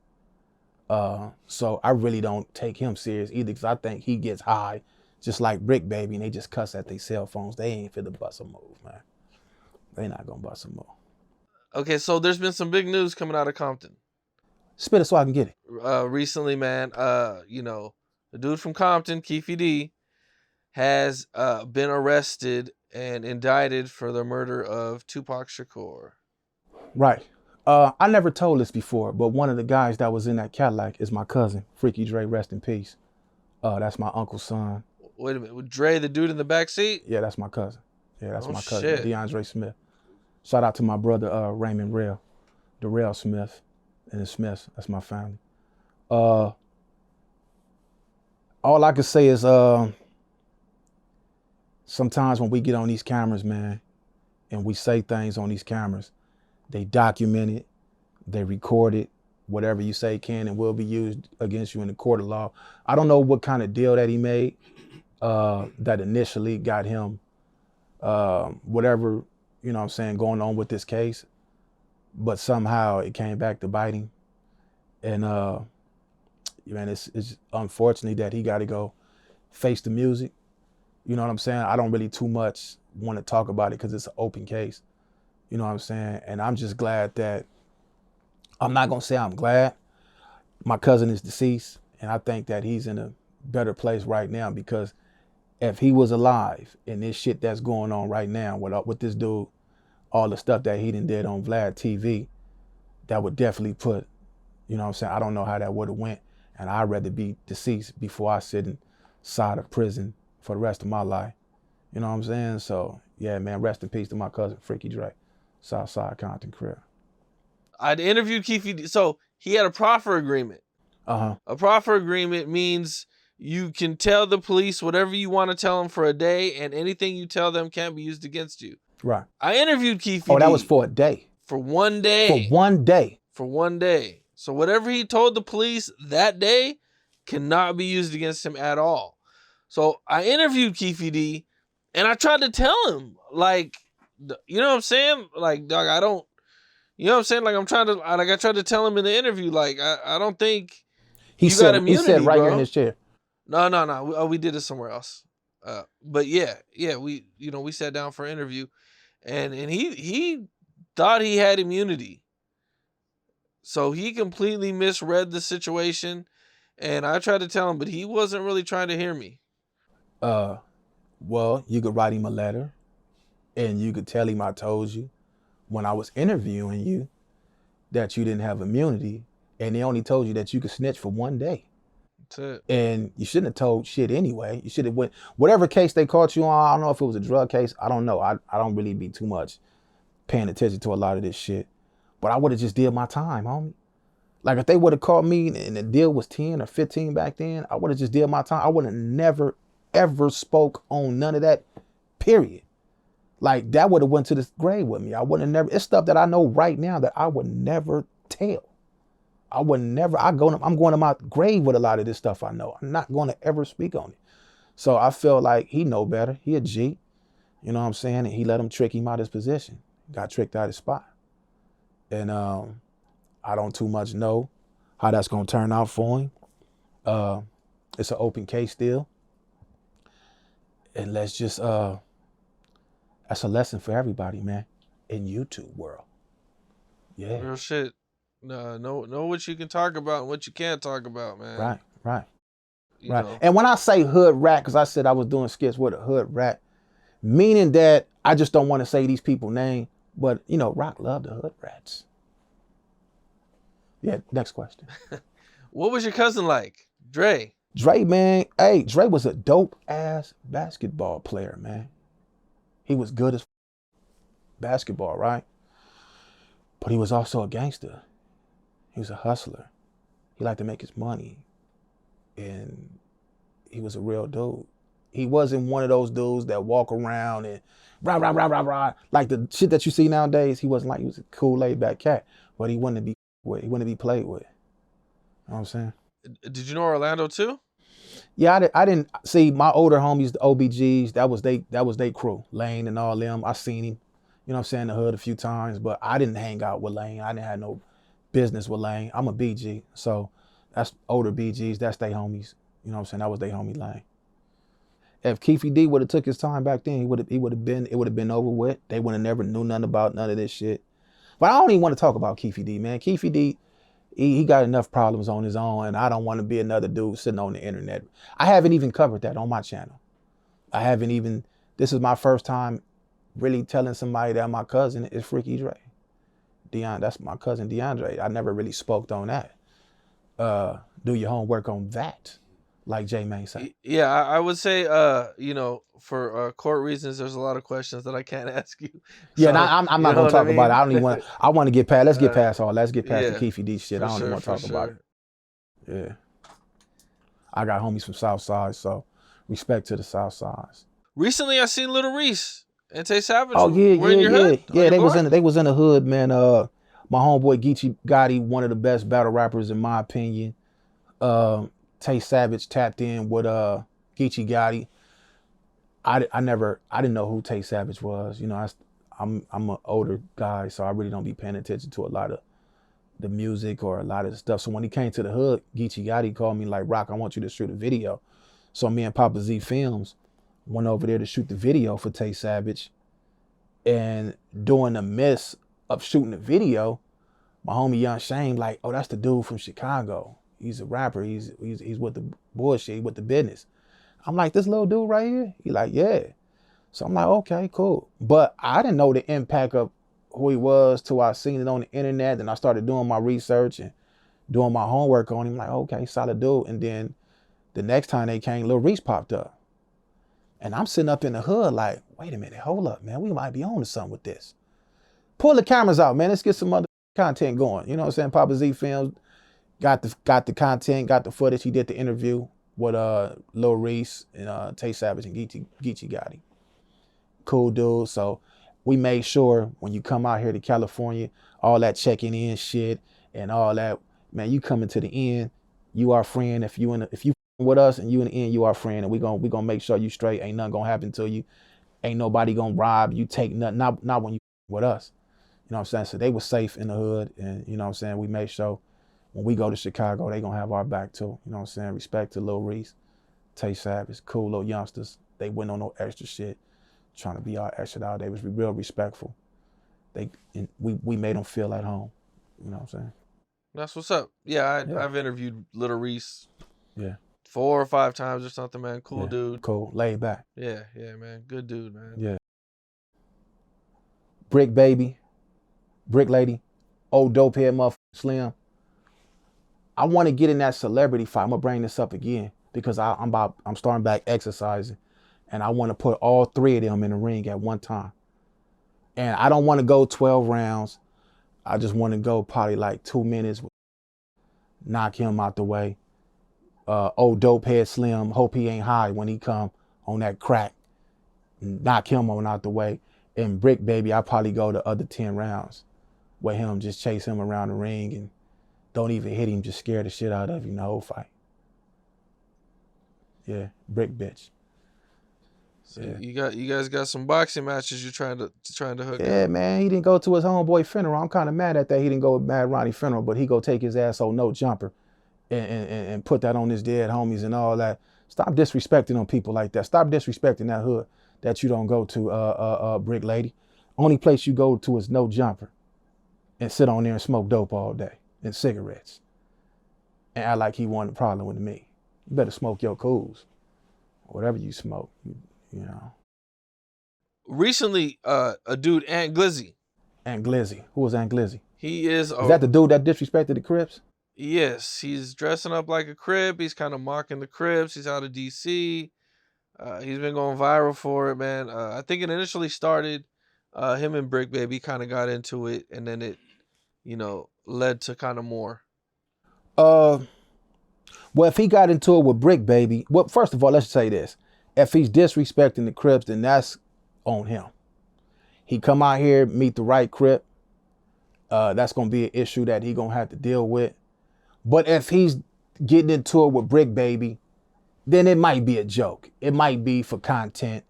So I really don't take him serious either, because I think he gets high, just like Bricc, baby, and they just cuss at their cell phones. They ain't finna bust a move, man. They not gonna bust a move. Okay, so there's been some big news coming out of Compton. Spit it so I can get it. Recently, man, you know, the dude from Compton, Keefe has been arrested and indicted for the murder of Tupac Shakur. Right. I never told this before, but one of the guys that was in that Cadillac is my cousin, Freaky Dre, rest in peace. That's my uncle's son. Wait a minute, with Dre, the dude in the back seat? Yeah, that's my cousin. Yeah, that's my cousin, shit. DeAndre Smith. Shout out to my brother, Raymond Rail, Darrell Smith, and the Smiths. That's my family. All I can say is sometimes when we get on these cameras, man, and we say things on these cameras, they document it, they record it. Whatever you say can and will be used against you in the court of law. I don't know what kind of deal that he made that initially got him whatever, you know what I'm saying, going on with this case. But somehow it came back to bite him. And man, it's unfortunate that he got to go face the music. You know what I'm saying? I don't really too much want to talk about it because it's an open case. You know what I'm saying? And I'm just glad that, I'm not going to say I'm glad. My cousin is deceased, and I think that he's in a better place right now, because if he was alive and this shit that's going on right now with this dude, all the stuff that he done did on Vlad TV, that would definitely put, you know what I'm saying, I don't know how that would have went, and I'd rather be deceased before I sit inside of prison for the rest of my life. You know what I'm saying? So, yeah, man, rest in peace to my cousin, Freaky Dre, Southside Compton, Crip. I'd interviewed Keefe. So he had a proffer agreement. Uh-huh. A proffer agreement means you can tell the police whatever you want to tell them for a day, and anything you tell them can't be used against you. Right. I interviewed Keefe. Oh, that was for a day. For 1 day. For 1 day. For 1 day. So whatever he told the police that day cannot be used against him at all. So I interviewed Keefe, and I tried to tell him, like, you know what I'm saying? Like, dog, I don't, you know what I'm saying? Like, I tried to tell him in the interview, like, I don't think you got immunity, he said right bro. here in his chair. No. We did it somewhere else. But yeah, we sat down for an interview, and he thought he had immunity. So he completely misread the situation, and I tried to tell him, but he wasn't really trying to hear me. Well, you could write him a letter, and you could tell him I told you when I was interviewing you that you didn't have immunity, and they only told you that you could snitch for 1 day. That's it. And you shouldn't have told shit anyway. You should have went, whatever case they caught you on, I don't know if it was a drug case, I don't know. I don't really be too much paying attention to a lot of this shit. But I would have just did my time, homie. Like, if they would have caught me and the deal was 10 or 15 back then, I would have just did my time. I would have never, ever spoke on none of that, period. Like, that would have went to the grave with me. I would have never, it's stuff that I know right now that I would never tell. I'm going to my grave with a lot of this stuff I know. I'm not going to ever speak on it. So I feel like he know better. He a G. You know what I'm saying? And he let him trick him out of his position. Got tricked out of his spot. And I don't too much know how that's gonna turn out for him. It's an open case still. And let's just that's a lesson for everybody, man, in YouTube world. Yeah. Real shit. Know what you can talk about and what you can't talk about, man. Right. You know. And when I say hood rat, because I said I was doing skits with a hood rat, meaning that I just don't want to say these people's name, but you know, Rock loved the hood rats. Yeah, next question. What was your cousin like? Dre, Man, hey, Dre was a dope ass basketball player, man. He was good as basketball, right? But he was also a gangster. He was a hustler. He liked to make his money. And he was a real dude. He wasn't one of those dudes that walk around and rah, rah, rah, rah, rah. Like the shit that you see nowadays. He wasn't like, he was a cool, laid back cat. But he wanted to be with. He wanted to be played with. You know what I'm saying? did you know Orlando too? Yeah, I didn't see my older homies, the OBGs, that was they crew. Lane and all them. I seen him, you know what I'm saying, in the hood a few times, but I didn't hang out with Lane. I didn't have no business with Lane. I'm a BG, so that's older BGs, that's they homies. You know what I'm saying? That was they homie Lane. If Keefe D would have took his time back then, it would have been over with. They would have never knew nothing about none of this shit. But I don't even want to talk about Keefe D, man. Keefe D, he got enough problems on his own, and I don't want to be another dude sitting on the internet. I haven't even covered that on my channel. This is my first time really telling somebody that my cousin is Freaky Dre. That's my cousin DeAndre. I never really spoke on that. Do your homework on that, like J May said. Yeah, I would say, you know, for court reasons, there's a lot of questions that I can't ask you. Yeah, So, I'm not gonna talk about it. I don't even want. I want to get past. Let's get past all. Let's get past the yeah, Keefe D shit. I don't even want to talk about it. Yeah, I got homies from South Side, so respect to the South Sides. Recently, I seen Little Reese and Tay Savage. Oh yeah, were in your hood? yeah. They was in the hood, man. My homeboy Geechee Gotti, one of the best battle rappers in my opinion. Tay Savage tapped in with Geechee Gotti. I didn't know who Tay Savage was. You know, I'm an older guy, so I really don't be paying attention to a lot of the music or a lot of the stuff. So when he came to the hood, Geechee Gotti called me like, Rock, I want you to shoot a video. So me and Papa Z Films went over there to shoot the video for Tay Savage. And during the midst of shooting the video, my homie Young Shane like, oh, that's the dude from Chicago. He's a rapper. He's with the bullshit, with the business. I'm like, this little dude right here? He like, yeah. So I'm like, okay, cool. But I didn't know the impact of who he was till I seen it on the internet. Then I started doing my research and doing my homework on him. Like, okay, solid dude. And then the next time they came, Lil Reese popped up. And I'm sitting up in the hood like, wait a minute, hold up, man. We might be on to something with this. Pull the cameras out, man. Let's get some other content going. You know what I'm saying? Papa Z Films got the content, got the footage. He did the interview with Lil Reese and Tay Savage and Geechee Gotti. Cool dude. So we made sure when you come out here to California, all that checking in shit and all that, man, you coming to the end, you our friend. If you with us and you in the end, you our friend, and we gonna make sure you straight. Ain't nothing gonna happen to you. Ain't nobody gonna rob you, take nothing. Not when you with us. You know what I'm saying? So they were safe in the hood, and you know what I'm saying. We made sure when we go to Chicago, they gonna have our back too. You know what I'm saying? Respect to Lil Reese, Tay Savage, cool little youngsters. They went on no extra shit, trying to be all extra out. They was real respectful. We made them feel at home. You know what I'm saying? That's what's up. Yeah, I've interviewed Little Reese. Yeah. 4 or 5 times or something, man. Cool dude. Cool, laid back. Yeah, man. Good dude, man. Yeah. Bricc baby, Bricc lady, old dope head motherfucker Slim. I want to get in that celebrity fight. I'm gonna bring this up again because I'm starting back exercising, and I want to put all 3 of them in the ring at one time. And I don't want to go 12 rounds. I just want to go probably like 2 minutes, knock him out the way. Old dope head Slim, hope he ain't high when he come on that crack. Knock him on out the way. And Bricc baby, I probably go the other 10 rounds with him, just chase him around the ring and don't even hit him, just scare the shit out of him the whole fight. Yeah, Bricc bitch. So Yeah. you guys got some boxing matches you're trying to hook Yeah, up. man, he didn't go to his homeboy funeral. I'm kind of mad at that. He didn't go with Mad Ronnie funeral, but he go take his ass on No Jumper and put that on his dead homies and all that. Stop disrespecting on people like that. Stop disrespecting that hood that you don't go to, Bricc lady. Only place you go to is No Jumper and sit on there and smoke dope all day and cigarettes and act like he wanted a problem with me. You better smoke your cools, whatever you smoke, you know. Recently, a dude, Ant Glizzy. Ant Glizzy. Who was Ant Glizzy? He is. Is that the dude that disrespected the Crips? Yes, he's dressing up like a Crip. He's kind of mocking the Crips. He's out of DC. He's been going viral for it, man. I think it initially started. Him and Bricc Baby kind of got into it, and then it, led to kind of more. Well, if he got into it with Bricc Baby, well, first of all, let's say this. If he's disrespecting the Crips, then that's on him. He come out here, meet the right Crip. That's going to be an issue that he going to have to deal with. But if he's getting into it with Bricc Baby, then it might be a joke. It might be for content.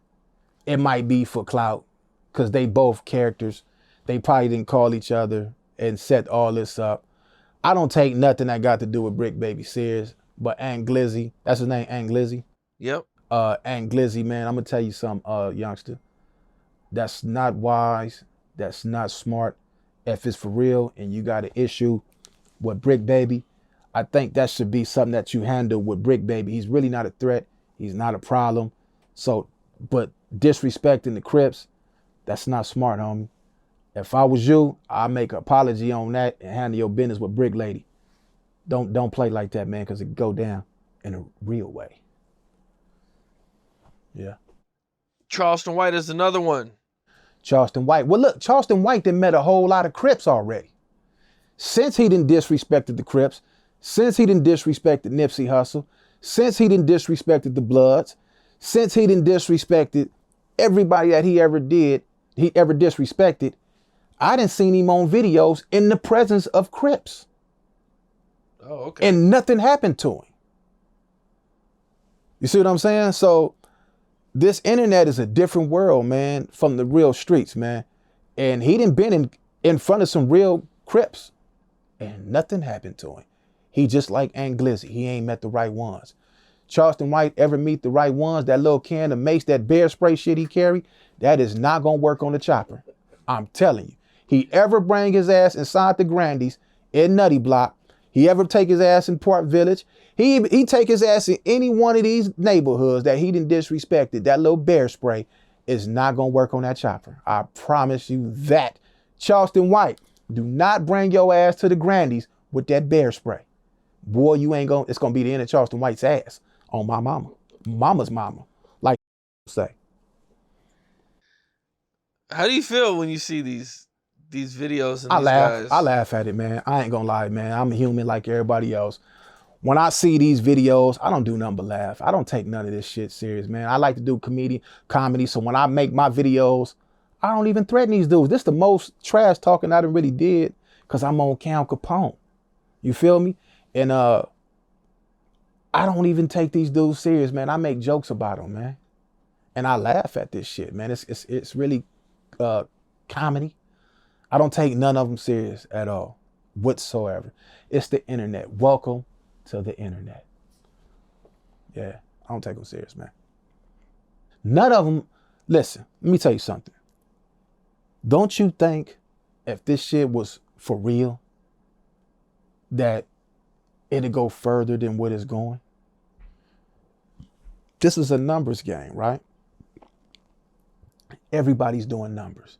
It might be for clout, because they both characters. They probably didn't call each other and set all this up. I don't take nothing that got to do with Bricc Baby serious, but Ant Glizzy, that's his name, Ant Glizzy. Yep. Ant Glizzy, man, I'm gonna tell you something, youngster. That's not wise. That's not smart. If it's for real and you got an issue with Bricc Baby, I think that should be something that you handle with Bricc Baby. He's really not a threat. He's not a problem. So, but disrespecting the Crips, that's not smart, homie. If I was you, I'd make an apology on that and handle your business with Bricc lady. Don't play like that, man, because it go down in a real way. Yeah. Charleston White is another one. Charleston White. Well, look, Charleston White done met a whole lot of Crips already. Since he done disrespected the Crips, since he done disrespected Nipsey Hussle, since he done disrespected the Bloods, since he done disrespected everybody that he ever disrespected, I done seen him on videos in the presence of Crips. Oh, okay. And nothing happened to him. You see what I'm saying? So this internet is a different world, man, from the real streets, man. And he done been in front of some real Crips and nothing happened to him. He just like Ant Glizzy. He ain't met the right ones. Charleston White ever meet the right ones? That little can of mace, that bear spray shit he carry, that is not gonna work on the chopper. I'm telling you. He ever bring his ass inside the Grandies in Nutty Block, he ever take his ass in Park Village, he take his ass in any one of these neighborhoods that he done disrespected, that little bear spray is not gonna work on that chopper. I promise you that. Charleston White, do not bring your ass to the Grandies with that bear spray. Boy, it's gonna be the end of Charleston White's ass on my mama. Mama's mama. Like say. How do you feel when you see these videos and I these laugh. guys? I laugh at it, man. I ain't gonna lie, man. I'm a human like everybody else. When I see these videos, I don't do nothing but laugh. I don't take none of this shit serious, man. I like to do comedy. So when I make my videos, I don't even threaten these dudes. This is the most trash talking I done really did because I'm on Capone. You feel me? And I don't even take these dudes serious, man. I make jokes about them, man. And I laugh at this shit, man. It's really comedy. I don't take none of them serious at all, whatsoever. It's the internet. Welcome to the internet. Yeah, I don't take them serious, man. None of them, listen, let me tell you something. Don't you think if this shit was for real, that it'd go further than what it's going? This is a numbers game, right? Everybody's doing numbers.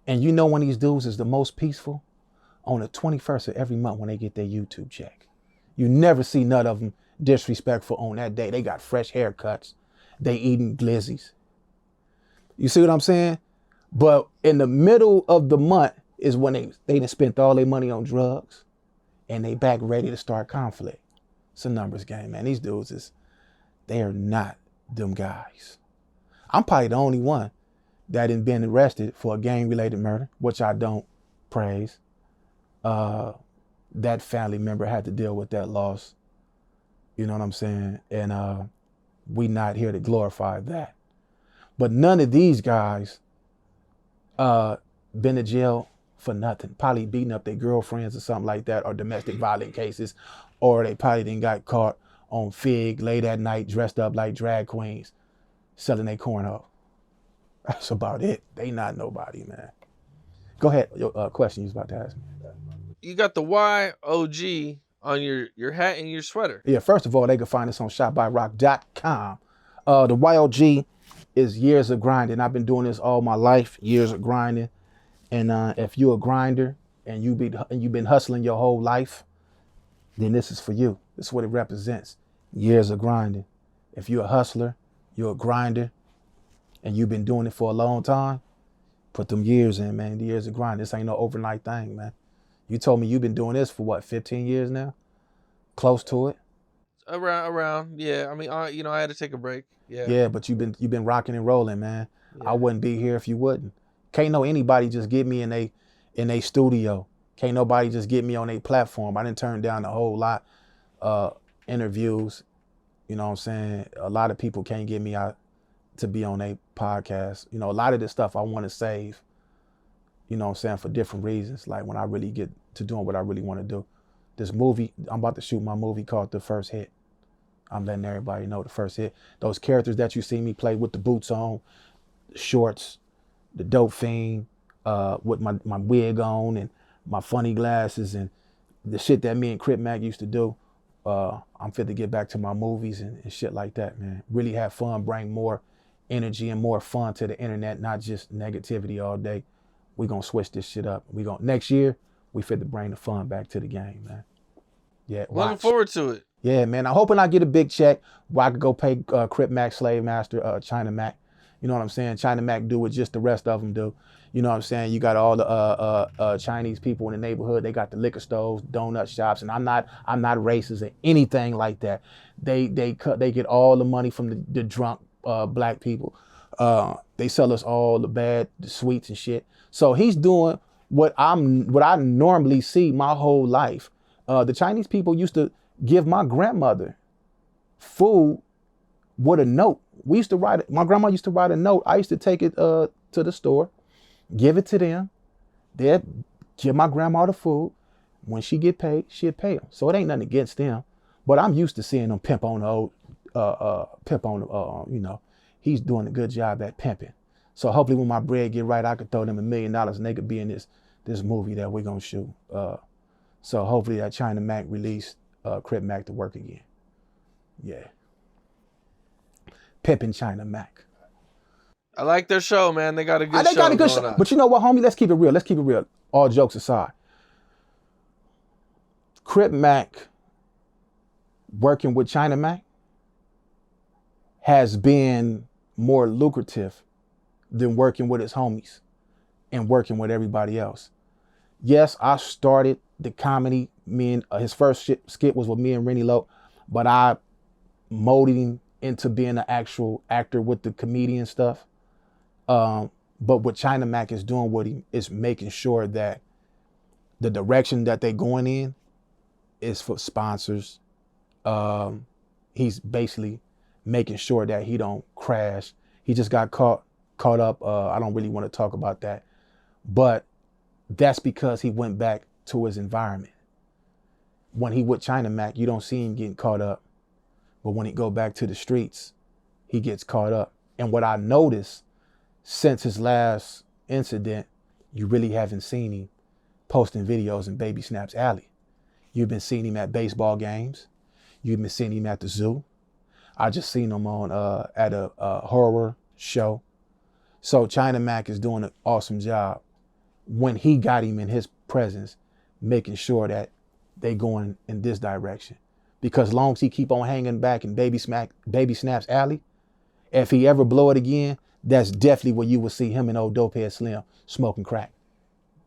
And you know when these dudes is the most peaceful? On the 21st of every month when they get their YouTube check. You never see none of them disrespectful on that day. They got fresh haircuts. They eating glizzies. You see what I'm saying? But in the middle of the month is when they done spent all their money on drugs and they back ready to start conflict. It's a numbers game, man. These dudes they are not them guys. I'm probably the only one that had been arrested for a gang-related murder, which I don't praise. That family member had to deal with that loss. You know what I'm saying? And we not here to glorify that. But none of these guys been to jail for nothing. Probably beating up their girlfriends or something like that, or domestic violent cases, or they probably didn't got caught on Fig late at night dressed up like drag queens selling their cornhole. That's about it. They not nobody, man. Go ahead. Your question you was about to ask me. You got the YOG on your hat and your sweater. Yeah, first of all, they can find us on shopbyrock.com. The YOG is years of grinding. I've been doing this all my life, years of grinding. And if you're a grinder and you've been hustling your whole life, then this is for you. This is what it represents. Years of grinding. If you're a hustler, you're a grinder, and you've been doing it for a long time, put them years in, man. The years of grinding. This ain't no overnight thing, man. You told me you've been doing this for what, 15 years now? Close to it? Around, yeah. I mean, I had to take a break. Yeah. Yeah, but you've been rocking and rolling, man. Yeah. I wouldn't be here if you wouldn't. Can't no anybody just get me in a studio. Can't nobody just get me on a platform. I didn't turn down a whole lot interviews. You know what I'm saying? A lot of people can't get me out to be on a podcast. You know, a lot of this stuff I want to save, you know what I'm saying, for different reasons. Like when I really get to doing what I really want to do. This movie, I'm about to shoot my movie called The First Hit. I'm letting everybody know The First Hit. Those characters that you see me play with the boots on, the shorts, the dope fiend, with my wig on and my funny glasses and the shit that me and Crip Mac used to do. I'm fit to get back to my movies and shit like that, man. Really have fun, bring more energy and more fun to the internet, not just negativity all day. We gonna switch this shit up. Next year, we fit to bring the fun back to the game, man. Yeah, looking forward to it. Yeah, man. I'm hoping I get a big check where I could go pay Crip Mac, Slave Master, China Mac. You know what I'm saying? China Mac do what just the rest of them do. You know what I'm saying? You got all the Chinese people in the neighborhood. They got the liquor stores, donut shops, and I'm not racist or anything like that. They get all the money from the drunk black people. They sell us all the sweets and shit. So he's doing what I normally see my whole life. The Chinese people used to give my grandmother food with a note. My grandma used to write a note. I used to take it to the store, give it to them. They'd give my grandma the food. When she get paid, she'd pay them. So it ain't nothing against them. But I'm used to seeing them pimp on the old, you know, he's doing a good job at pimping. So hopefully when my bread get right, I could throw them $1 million and they could be in this movie that we're gonna shoot. So hopefully that China Mac released Crip Mac to work again. Yeah. Pimpin' China Mac. I like their show, man. They got a good show. But you know what, homie? Let's keep it real. All jokes aside. Crip Mac working with China Mac has been more lucrative than working with his homies and working with everybody else. Yes, I started the comedy. His first skit was with me and Rennie Lowe, but I molded him into being an actual actor with the comedian stuff. But what China Mac is doing with him is making sure that the direction that they're going in is for sponsors. He's basically making sure that he don't crash. He just got caught up. I don't really want to talk about that, but that's because he went back to his environment. When he with China Mac, you don't see him getting caught up. But when he go back to the streets, he gets caught up. And what I noticed since his last incident, you really haven't seen him posting videos in Baby Snap's alley. You've been seeing him at baseball games. You've been seeing him at the zoo. I just seen him on at a horror show. So China Mac is doing an awesome job when he got him in his presence, making sure that they going in this direction. Because long as he keep on hanging back in Baby Snap's alley, if he ever blow it again, that's definitely where you will see him and old Dopehead Slim smoking crack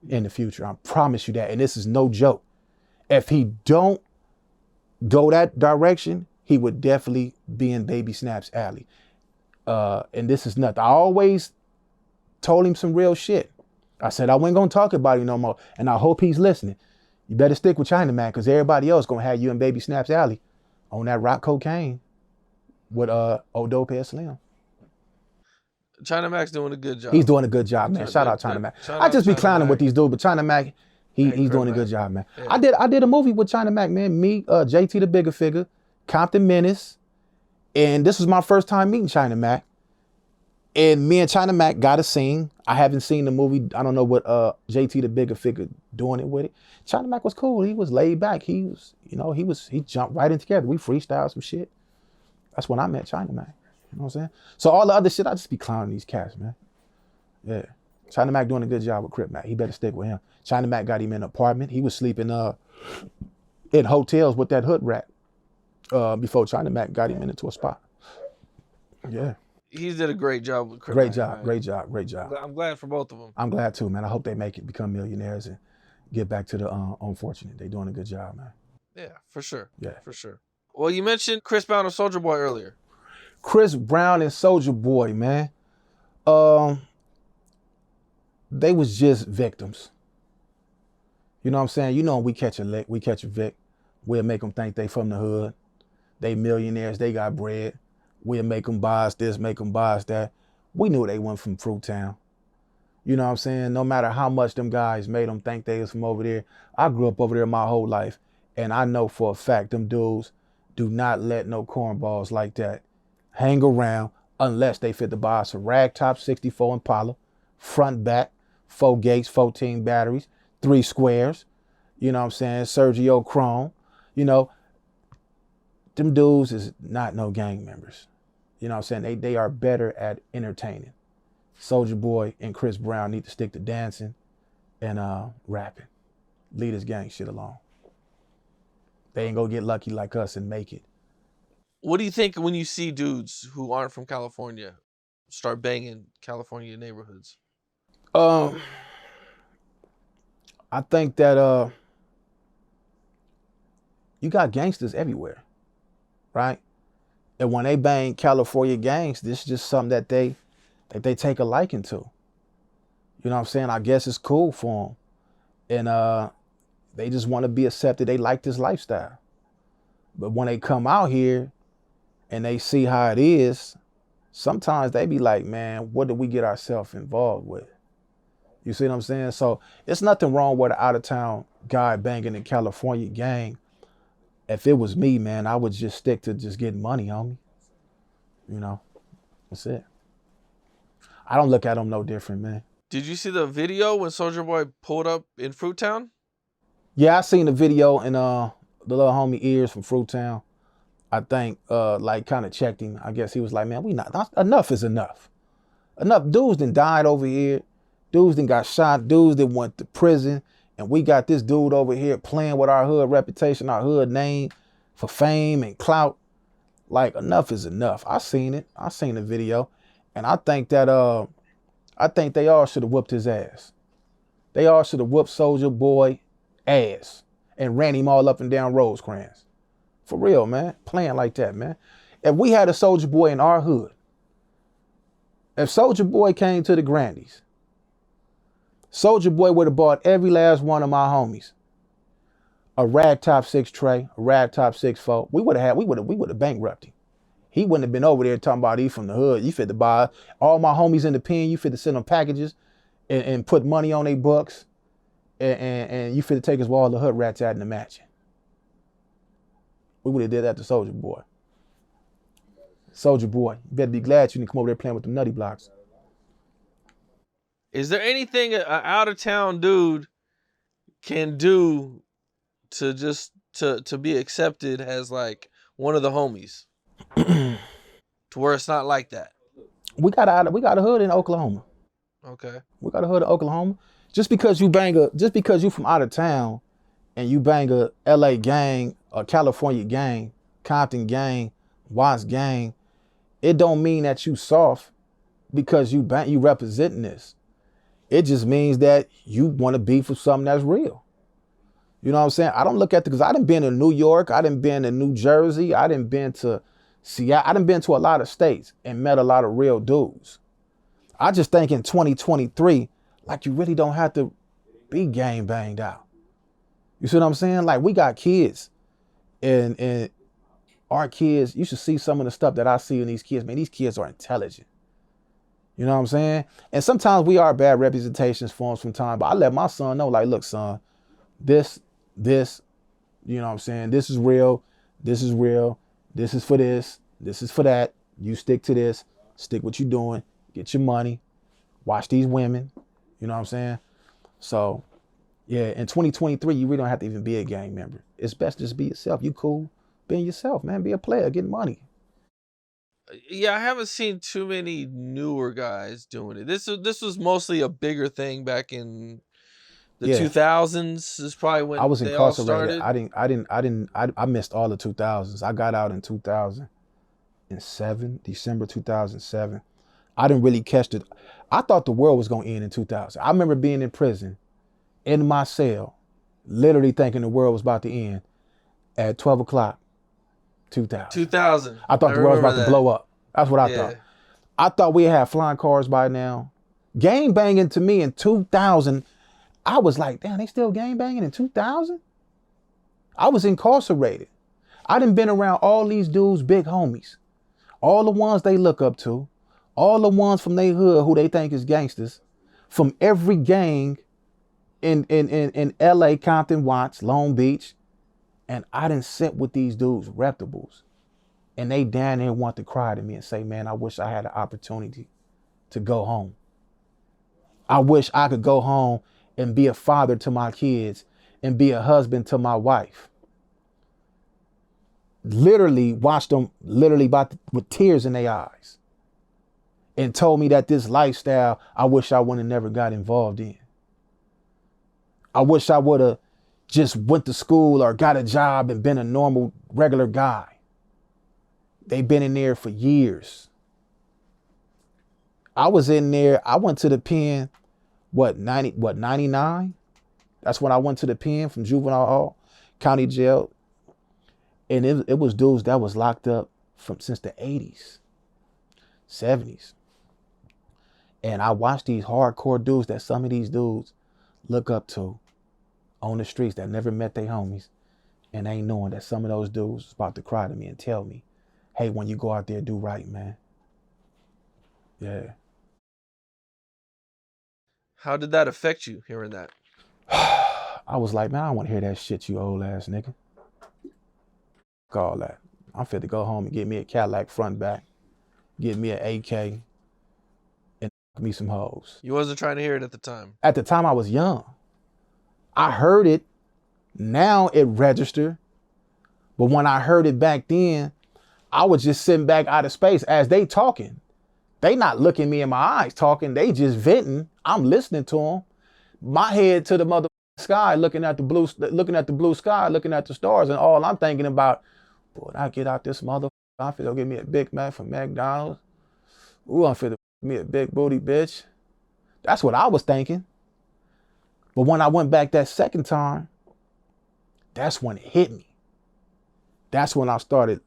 in the future. I promise you that. And this is no joke. If he don't go that direction, he would definitely be in Baby Snap's alley. And this is nothing. I always told him some real shit. I said I wasn't going to talk about him no more. And I hope he's listening. You better stick with China Mac, because everybody else going to have you in Baby Snap's alley on that rock cocaine with old Dopehead Slim. China Mac's doing a good job. He's doing a good job, man. Shout out China Mac. I just be clowning with these dudes, but China Mac, he's doing a good job, man. Yeah. I did a movie with China Mac, man. Me, JT the Bigger Figure, Compton Menace, and this was my first time meeting China Mac. And me and China Mac got a scene. I haven't seen the movie. I don't know what JT the Bigger Figure doing it with it. China Mac was cool. He was laid back. He was, he jumped right in together. We freestyled some shit. That's when I met China Mac. You know what I'm saying? So all the other shit, I just be clowning these cats, man. Yeah. China Mac doing a good job with Crip Mac. He better stick with him. China Mac got him in an apartment. He was sleeping in hotels with that hood rat before China Mac got him into a spot. Yeah. He did a great job with Crip. Great job. I'm glad for both of them. I'm glad too, man. I hope they make it, become millionaires, and get back to the unfortunate. They doing a good job, man. Yeah, for sure. Yeah, for sure. Well, you mentioned Chris Brown and Soulja Boy earlier. Chris Brown and Soulja Boy, man. They was just victims. You know what I'm saying? You know, we catch a lick, we catch a Vic, we'll make them think they from the hood. They millionaires, they got bread. We'll make them buy us this, make them buy us that. We knew they went from Fruit Town. You know what I'm saying? No matter how much them guys made them think they was from over there. I grew up over there my whole life, and I know for a fact them dudes do not let no cornballs like that hang around unless they fit the buy us a ragtop 64 Impala, front, back, 4 gates, 14 batteries, 3 squares. You know what I'm saying? Sergio Chrome. You know, them dudes is not no gang members. You know what I'm saying? They are better at entertaining. Soulja Boy and Chris Brown need to stick to dancing and rapping. Leave this gang shit alone. They ain't gonna get lucky like us and make it. What do you think when you see dudes who aren't from California start banging California neighborhoods? I think that you got gangsters everywhere, right? And when they bang California gangs, this is just something that they take a liking to. You know what I'm saying? I guess it's cool for them. And they just want to be accepted. They like this lifestyle. But when they come out here and they see how it is, sometimes they be like, man, what did we get ourselves involved with? You see what I'm saying? So it's nothing wrong with an out-of-town guy banging a California gang. If it was me, man, I would just stick to just getting money, homie. You know, that's it. I don't look at them no different, man. Did you see the video when Soulja Boy pulled up in Fruit Town? Yeah, I seen the video, and the little homie Ears from Fruit Town, I think, like kind of checked him. I guess he was like, man, enough is enough. Enough dudes done died over here. Dudes done got shot. Dudes that went to prison. And we got this dude over here playing with our hood reputation, our hood name for fame and clout. Like, enough is enough. I seen it. I seen the video. And I think that they all should have whooped his ass. They all should have whooped Soulja Boy ass and ran him all up and down Rosecrans. For real, man. Playing like that, man. If we had a Soulja Boy in our hood, if Soulja Boy came to the Grandies, Soulja Boy would have bought every last one of my homies a ragtop 6 tray, a ragtop 6-4. We would have bankrupted him. He wouldn't have been over there talking about he from the hood. You fit to buy all my homies in the pen. You fit to send them packages and put money on their books. And you fit to take us where all the hood rats at in the matching. We would have did that to Soulja Boy. Soulja Boy, you better be glad you didn't come over there playing with them nutty blocks. Is there anything an out-of-town dude can do to just to be accepted as like one of the homies? To where it's not like that. We got a hood in Oklahoma. Okay. We got a hood in Oklahoma. Just because you from out of town and you bang a LA gang, a California gang, Compton gang, Watts gang, it don't mean that you soft because you representing this. It just means that you want to be for something that's real. You know what I'm saying? I don't look at because I done been to New York, I done been to New Jersey, I done been to Seattle, I done been to a lot of states and met a lot of real dudes. I just think in 2023, like you really don't have to be gang banged out. You see what I'm saying? Like we got kids and our kids, you should see some of the stuff that I see in these kids. Man, these kids are intelligent. You know what I'm saying? And sometimes we are bad representations for us from time, but I let my son know, like, look, son, this, you know what I'm saying? This is real. This is real. This is for this. This is for that. You stick to this. Stick what you're doing. Get your money. Watch these women. You know what I'm saying? So, yeah, in 2023, you really don't have to even be a gang member. It's best to just be yourself. You cool being yourself, man. Be a player. Get money. Yeah, I haven't seen too many newer guys doing it. This was mostly a bigger thing back in the Yeah. 2000s. Is probably I when was they all incarcerated. started. I missed all the 2000s. I got out in 2007, December 2007. I didn't really catch it. I thought the world was going to end in 2000. I remember being in prison, in my cell, literally thinking the world was about to end at 12 o'clock, 2000. 2000. I thought the world was about to blow up. That's what I Yeah. thought. I thought we had flying cars by now. Gang banging to me in 2000, I was like, damn, they still gang banging in 2000? I was incarcerated. I done been around all these dudes, big homies. All the ones they look up to. All the ones from their hood who they think is gangsters. From every gang in LA, Compton, Watts, Long Beach. And I done sit with these dudes, reputables. And they down there want to cry to me and say, man, I wish I had an opportunity to go home. I wish I could go home and be a father to my kids and be a husband to my wife. Literally watched them with tears in their eyes and told me that this lifestyle, I wish I would have never got involved in. I wish I would have just went to school or got a job and been a normal, regular guy. They've been in there for years. I was in there. I went to the pen, 99? That's when I went to the pen from juvenile hall, county jail. And it was dudes that was locked up since the 80s, 70s. And I watched these hardcore dudes that some of these dudes look up to on the streets that never met their homies and ain't knowing that some of those dudes was about to cry to me and tell me, hey, when you go out there, do right, man. Yeah. How did that affect you hearing that? I was like, man, I don't want to hear that shit, you old ass nigga. All that. I'm fit to go home and get me a Cadillac front back, get me an AK, and me some hoes. You wasn't trying to hear it at the time. At the time, I was young. I heard it. Now it registered. But when I heard it back then, I was just sitting back out of space as they talking. They not looking me in my eyes talking. They just venting. I'm listening to them. My head to the mother sky, looking at the blue sky, looking at the stars, and all I'm thinking about, boy, I get out this mother, I'm finna go get me a Big Mac from McDonald's. Ooh, I'm finna get me a big booty bitch. That's what I was thinking. But when I went back that second time, that's when it hit me. That's when I started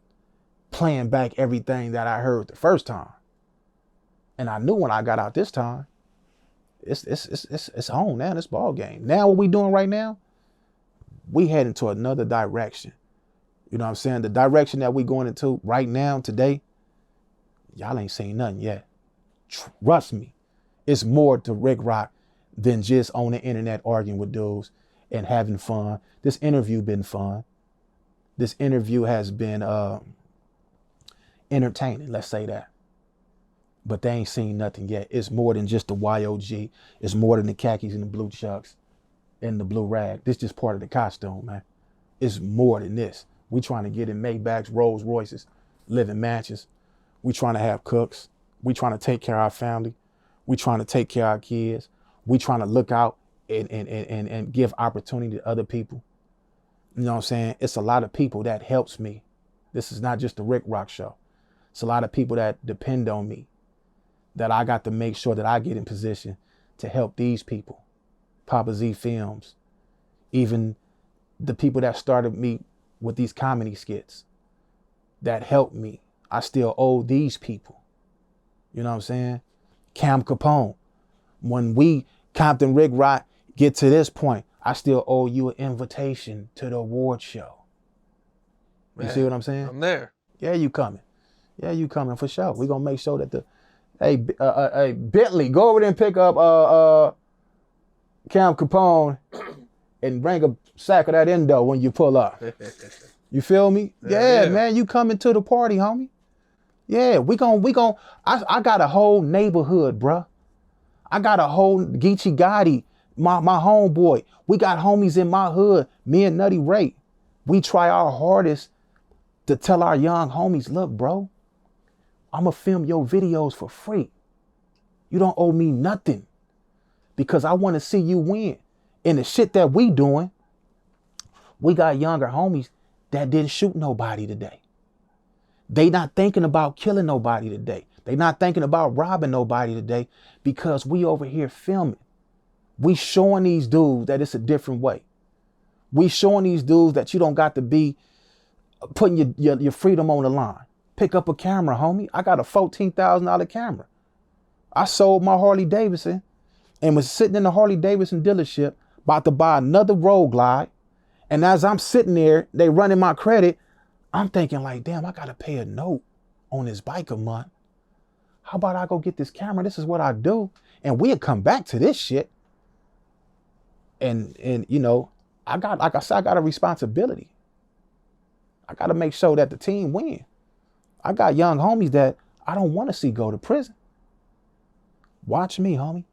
playing back everything that I heard the first time. And I knew when I got out this time, it's on now, this ball game. Now what we doing right now, we heading to another direction. You know what I'm saying? The direction that we going into right now, today, y'all ain't seen nothing yet. Trust me, it's more to Ricc than just on the internet arguing with dudes and having fun. This interview been fun. This interview has been entertaining, let's say that. But they ain't seen nothing yet. It's more than just the YOG. It's more than the khakis and the blue chucks and the blue rag. This just part of the costume, man. It's more than this. We trying to get in Maybachs, Rolls Royces, live in mansions. We trying to have cooks. We trying to take care of our family. We trying to take care of our kids. We trying to look out and give opportunity to other people. You know what I'm saying? It's a lot of people that helps me. This is not just the Ricc show. It's a lot of people that depend on me, that I got to make sure that I get in position to help these people. Papa Z Films, even the people that started me with these comedy skits that helped me. I still owe these people. You know what I'm saying? Capone. When we, Compton Ricc, get to this point, I still owe you an invitation to the award show. You see what I'm saying? I'm there. Yeah, you coming. Yeah, you coming for sure. We're going to make sure that Hey, Bentley, go over there and pick up Cam Capone and bring a sack of that endo when you pull up. You feel me? Yeah, man, you coming to the party, homie. Yeah, we gon' I got a whole neighborhood, bruh. I got a whole Geechee Gotti, my homeboy. We got homies in my hood, me and Nutty Ray. We try our hardest to tell our young homies, look, bro, I'ma film your videos for free. You don't owe me nothing because I wanna see you win. And the shit that we doing, we got younger homies that didn't shoot nobody today. They not thinking about killing nobody today. They not thinking about robbing nobody today because we over here filming. We showing these dudes that it's a different way. We showing these dudes that you don't got to be putting your freedom on the line. Pick up a camera, homie. I got a $14,000 camera. I sold my Harley Davidson and was sitting in the Harley Davidson dealership about to buy another Road Glide. And as I'm sitting there, they running my credit. I'm thinking like, damn, I got to pay a note on this bike a month. How about I go get this camera? This is what I do. And we'll come back to this shit. And you know, I got, like I said, I got a responsibility. I got to make sure that the team win. I got young homies that I don't want to see go to prison. Watch me, homie.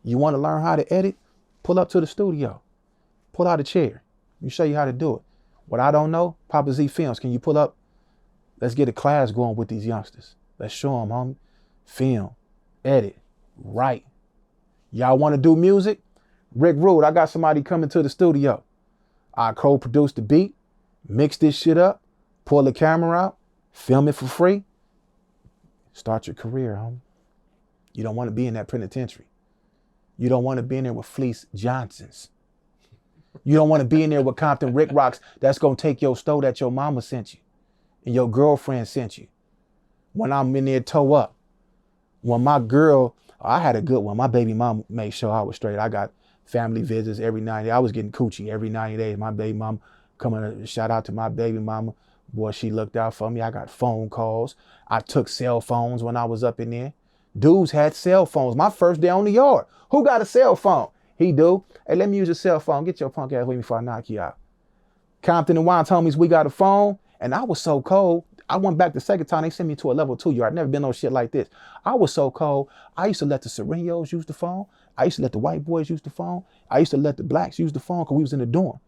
You want to learn how to edit? Pull up to the studio. Pull out a chair. Let me show you how to do it. What I don't know, Papa Z Films, can you pull up? Let's get a class going with these youngsters. Let's show them, homie. Film, edit, write. Y'all want to do music? Rick Rude, I got somebody coming to the studio. I co-produce the beat, mix this shit up, pull the camera out, film it for free. Start your career, homie. You don't want to be in that penitentiary. You don't want to be in there with Fleece Johnsons. You don't want to be in there with Compton Rick Rocks that's going to take your stove that your mama sent you and your girlfriend sent you. When I'm in there toe up. When my girl, I had a good one. My baby mom made sure I was straight. I got family visits every 90 days. I was getting coochie every 90 days. My baby mom coming, shout out to my baby mama. Boy, she looked out for me. I got phone calls. I took cell phones when I was up in there. Dudes had cell phones. My first day on the yard. Who got a cell phone? He do. Hey, let me use your cell phone. Get your punk ass with me before I knock you out. Compton and Wine told me we got a phone. And I was so cold. I went back the second time. They sent me to a level 2 yard. I'd never been on shit like this. I was so cold. I used to let the Serenos use the phone. I used to let the white boys use the phone. I used to let the blacks use the phone because we was in the dorm.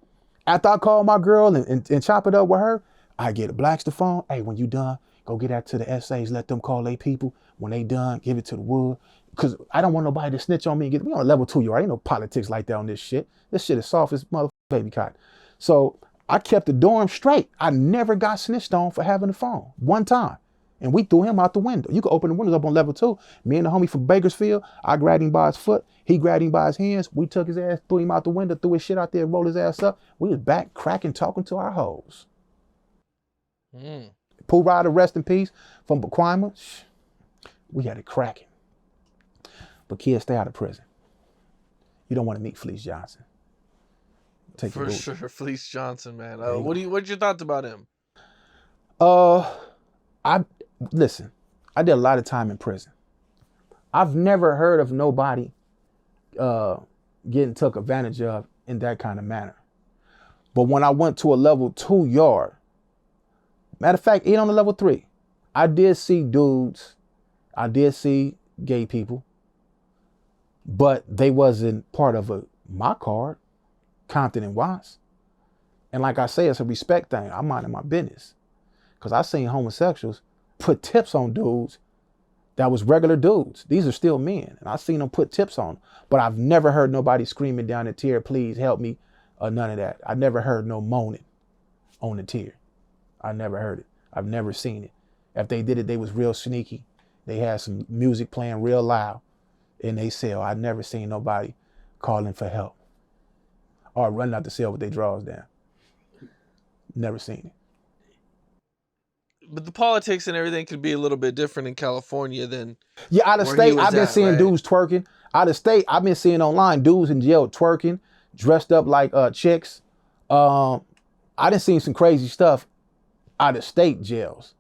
After I called my girl and chop it up with her, I get the blacks the phone. Hey, when you done, go get that to the essays. Let them call their people. When they done, give it to the wood. Because I don't want nobody to snitch on me. We on a level 2 yard. Ain't no politics like that on this shit. This shit is soft as motherfucking baby cotton. So I kept the dorm straight. I never got snitched on for having a phone. One time. And we threw him out the window. You could open the windows up on level 2. Me and the homie from Bakersfield, I grabbed him by his foot. He grabbed him by his hands. We took his ass, threw him out the window, threw his shit out there, rolled his ass up. We was back cracking, talking to our hoes. Pool Rider, rest in peace, from Bequima. We had it cracking. But kids, stay out of prison. You don't want to meet Fleece Johnson. Take For sure, Fleece Johnson, man. What's your thoughts about him? Listen, I did a lot of time in prison. I've never heard of nobody getting took advantage of in that kind of manner. But when I went to a level 2 yard, matter of fact, even on the level 3, I did see dudes, I did see gay people, but they wasn't part of my card, Compton and Watts. And like I say, it's a respect thing. I'm minding my business. Because I seen homosexuals put tips on dudes that was regular dudes. These are still men. And I seen them put tips on them. But I've never heard nobody screaming down the tier, please help me, or none of that. I never heard no moaning on the tier. I never heard it. I've never seen it. If they did it, they was real sneaky. They had some music playing real loud in they cell. I never seen nobody calling for help or running out the cell with their drawers down. Never seen it. But the politics and everything could be a little bit different in California than out of state. I've been seeing dudes twerking. Out of state, I've been seeing online dudes in jail twerking, dressed up like chicks. I done seen some crazy stuff out of state jails.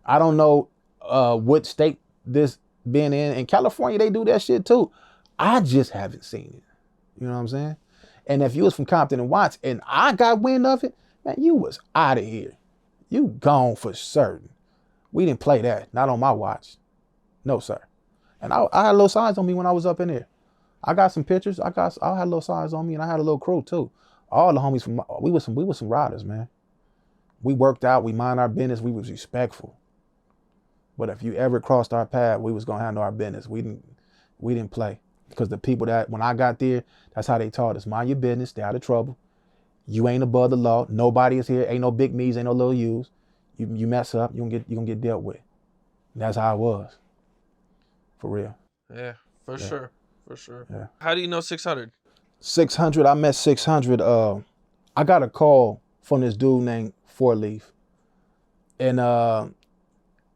I don't know what state this being in California, they do that shit too. I just haven't seen it. You know what I'm saying? And if you was from Compton and Watts and I got wind of it, man, you was out of here. You gone for certain. We didn't play that. Not on my watch. No, sir. And I had little signs on me when I was up in there. I got some pictures. I had little signs on me, and I had a little crew too. All the homies from we was some riders, man. We worked out. We mind our business. We was respectful. But if you ever crossed our path, we was gonna handle our business. We didn't play because the people that when I got there, that's how they taught us: mind your business, stay out of trouble. You ain't above the law. Nobody is here. Ain't no big me's. Ain't no little U's. You mess up, you gonna get dealt with. And that's how it was. For real. Yeah, for sure. For sure. Yeah. How do you know 600? 600, I met 600. I got a call from this dude named Four Leaf. And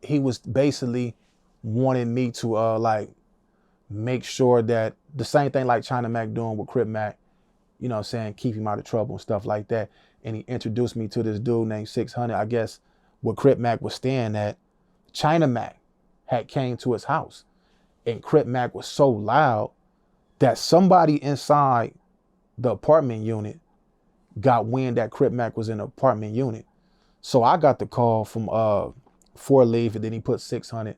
he was basically wanting me to like make sure that the same thing like China Mac doing with Crip Mac, you know what I'm saying, keep him out of trouble and stuff like that. And he introduced me to this dude named 600. I guess where Crip Mac was staying at, China Mac had came to his house. And Crip Mac was so loud that somebody inside the apartment unit got wind that Crip Mac was in the apartment unit. So I got the call from Four Leaf, and then he put 600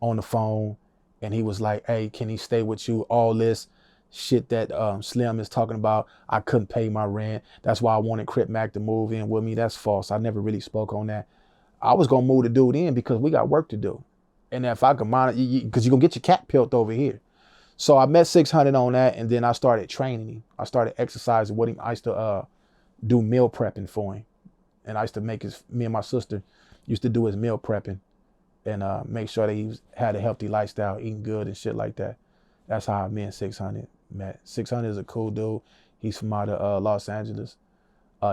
on the phone, and he was like, hey, can he stay with you? All this shit that Slim is talking about, I couldn't pay my rent. That's why I wanted Crip Mac to move in with me. That's false. I never really spoke on that. I was gonna move the dude in because we got work to do. And if I could monitor, because you're gonna get your cat peeled over here. So I met 600 on that, and then I started training him. I started exercising with him. I used to do meal prepping for him. And I used to me and my sister used to do his meal prepping and make sure that he had a healthy lifestyle, eating good and shit like that. That's how me and 600 met. 600 is a cool dude. He's from out of Los Angeles.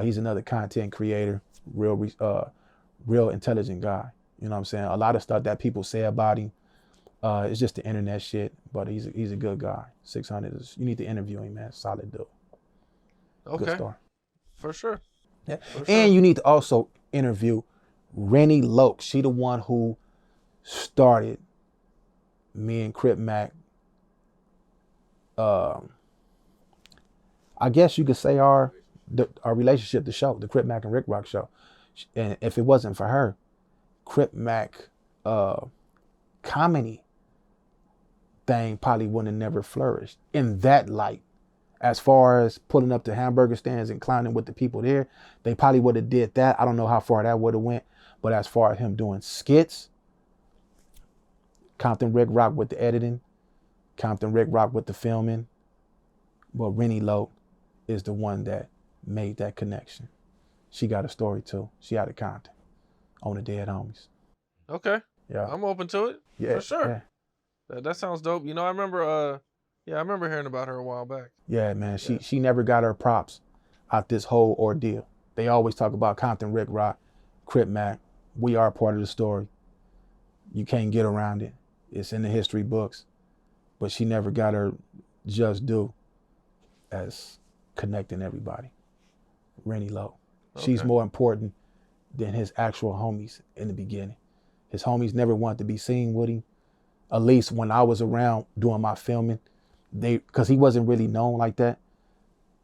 He's another content creator, real intelligent guy. You know what I'm saying? A lot of stuff that people say about him, it's just the internet shit, but he's a good guy. 600 is, you need to interview him, man. Solid dude. Okay. Good star. For sure. Yeah. For sure. And you need to also interview Rennie Loke. She the one who started me and Crip Mac. I guess you could say our relationship, the show, the Crip Mac and Rick Rock show. And if it wasn't for her, Crip Mac comedy thing probably wouldn't have never flourished in that light. As far as pulling up to hamburger stands and clowning with the people there, they probably would have did that. I don't know how far that would have went, but as far as him doing skits, Compton Rick Rock with the editing, Compton Rick Rock with the filming, but Rennie Loke is the one that made that connection. She got a story too. She out of Compton on the Dead Homies. Okay. Yeah. I'm open to it. Yeah. For sure. Yeah. That sounds dope. You know, I remember hearing about her a while back. Yeah, man. She never got her props out this whole ordeal. They always talk about Compton Rick Rock, Crip Mac. We are part of the story. You can't get around it. It's in the history books. But she never got her just due as connecting everybody. Rennie Lowe. Okay. She's more important than his actual homies in the beginning. His homies never wanted to be seen with him. At least when I was around doing my filming, because he wasn't really known like that.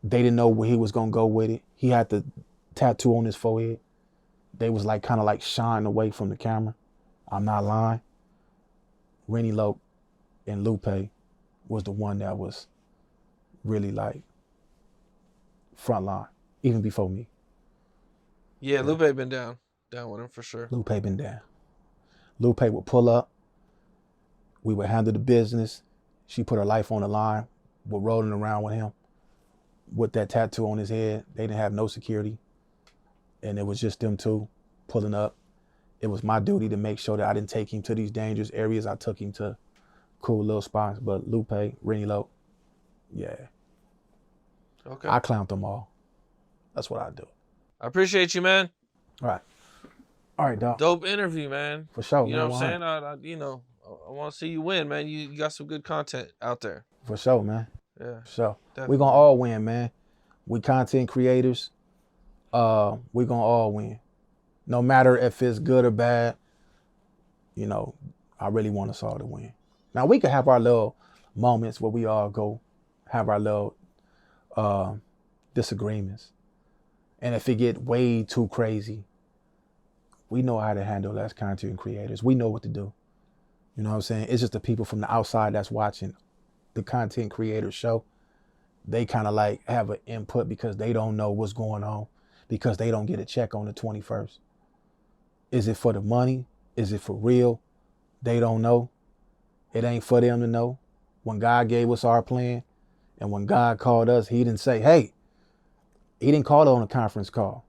They didn't know where he was gonna go with it. He had the tattoo on his forehead. They was like kind of like shying away from the camera. I'm not lying. Rennie Loke and Lupe was the one that was really like front line, even before me. Yeah, Lupe been down with him for sure. Lupe been down. Lupe would pull up. We would handle the business. She put her life on the line. We're rolling around with him with that tattoo on his head. They didn't have no security. And it was just them two pulling up. It was my duty to make sure that I didn't take him to these dangerous areas. I took him to cool little spots. But Lupe, Rennie Loke, yeah. Okay. I clowned them all. That's what I do. I appreciate you, man. All right, dog. Dope interview, man. For sure. You know what I'm saying? I want to see you win, man. You got some good content out there. For sure, man. Yeah. For sure. Definitely. We're going to all win, man. We content creators. We're going to all win. No matter if it's good or bad, I really want us all to win. Now we could have our little moments where we all go have our little disagreements. And if it get way too crazy, we know how to handle that as content creators. We know what to do. You know what I'm saying? It's just the people from the outside that's watching the content creator show. They kind of like have an input because they don't know what's going on, because they don't get a check on the 21st. Is it for the money? Is it for real? They don't know. It ain't for them to know. When God gave us our plan and when God called us, he didn't say, hey, he didn't call it on a conference call.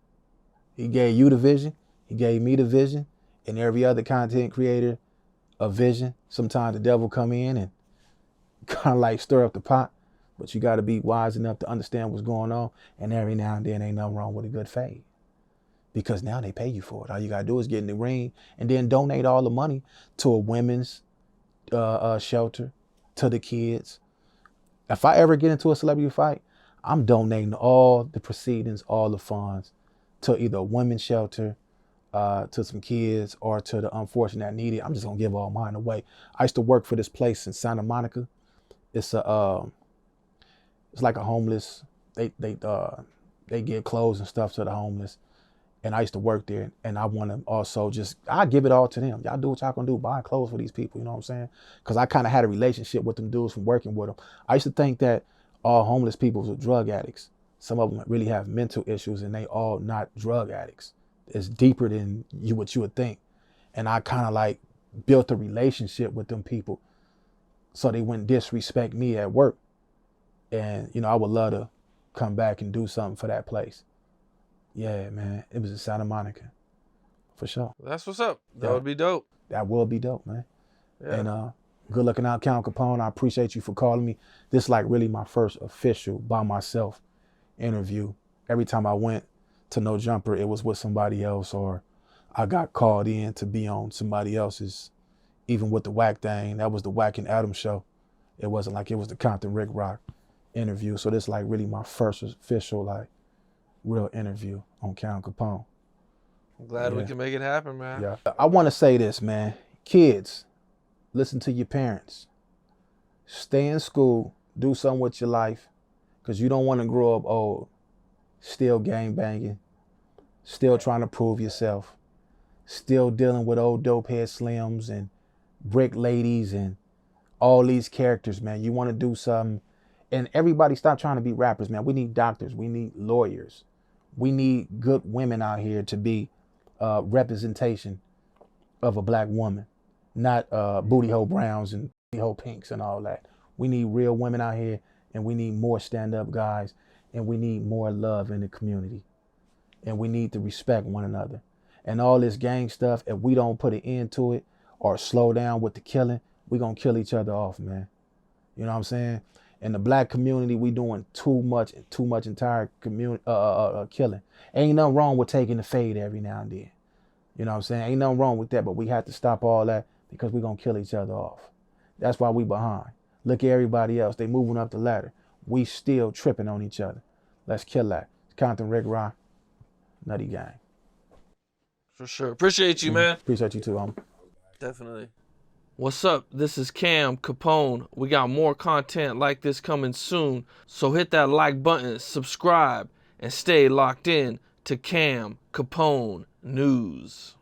He gave you the vision. He gave me the vision, and every other content creator a vision. Sometimes the devil come in and kind of like stir up the pot, but you got to be wise enough to understand what's going on. And every now and then ain't nothing wrong with a good fade, because now they pay you for it. All you got to do is get in the ring and then donate all the money to a women's shelter, to the kids. If I ever get into a celebrity fight, I'm donating all the proceedings, all the funds to either a women's shelter, to some kids, or to the unfortunate that need it. I'm just gonna give all mine away. I used to work for this place in Santa Monica. It's like a homeless. They give clothes and stuff to the homeless, and I used to work there. And I want to also I give it all to them. Y'all do what y'all gonna do, buy clothes for these people. You know what I'm saying? Because I kind of had a relationship with them dudes from working with them. I used to think that all homeless people were drug addicts. Some of them really have mental issues, and they all not drug addicts. It's deeper than what you would think. And I kind of like built a relationship with them people so they wouldn't disrespect me at work. And, I would love to come back and do something for that place. Yeah, man. It was in Santa Monica. For sure. That's what's up. That would be dope. That would be dope, man. Yeah. And good looking out, Count Capone. I appreciate you for calling me. This is like really my first official by myself interview. Every time I went to No Jumper, it was with somebody else, or I got called in to be on somebody else's. Even with the Whack thing, that was the Whack and Adam show. It wasn't like it was the Compton Ricc interview. So this is like really my first official, like, real interview on Count Capone. I'm glad we can make it happen, man. Yeah. I want to say this, man. Kids, listen to your parents. Stay in school. Do something with your life, because you don't want to grow up old, still gang banging, still trying to prove yourself, still dealing with old dope head slims and brick ladies and all these characters, man. You want to do something. And everybody stop trying to be rappers, man. We need doctors. We need lawyers. We need good women out here to be representation of a black woman, not booty hole browns and booty hole pinks and all that. We need real women out here, and we need more stand-up guys, and we need more love in the community. And we need to respect one another. And all this gang stuff, if we don't put an end to it or slow down with the killing, we're going to kill each other off, man. You know what I'm saying? In the black community, we doing too much entire community killing. Ain't nothing wrong with taking the fade every now and then. You know what I'm saying? Ain't nothing wrong with that, but we have to stop all that because we're going to kill each other off. That's why we behind. Look at everybody else. They moving up the ladder. We still tripping on each other. Let's kill that. Compton Ricc, Nutty Gang. For sure. Appreciate you, man. Appreciate you too, homie. Definitely. What's up? This is Cam Capone. We got more content like this coming soon, so hit that like button, subscribe, and stay locked in to Cam Capone News.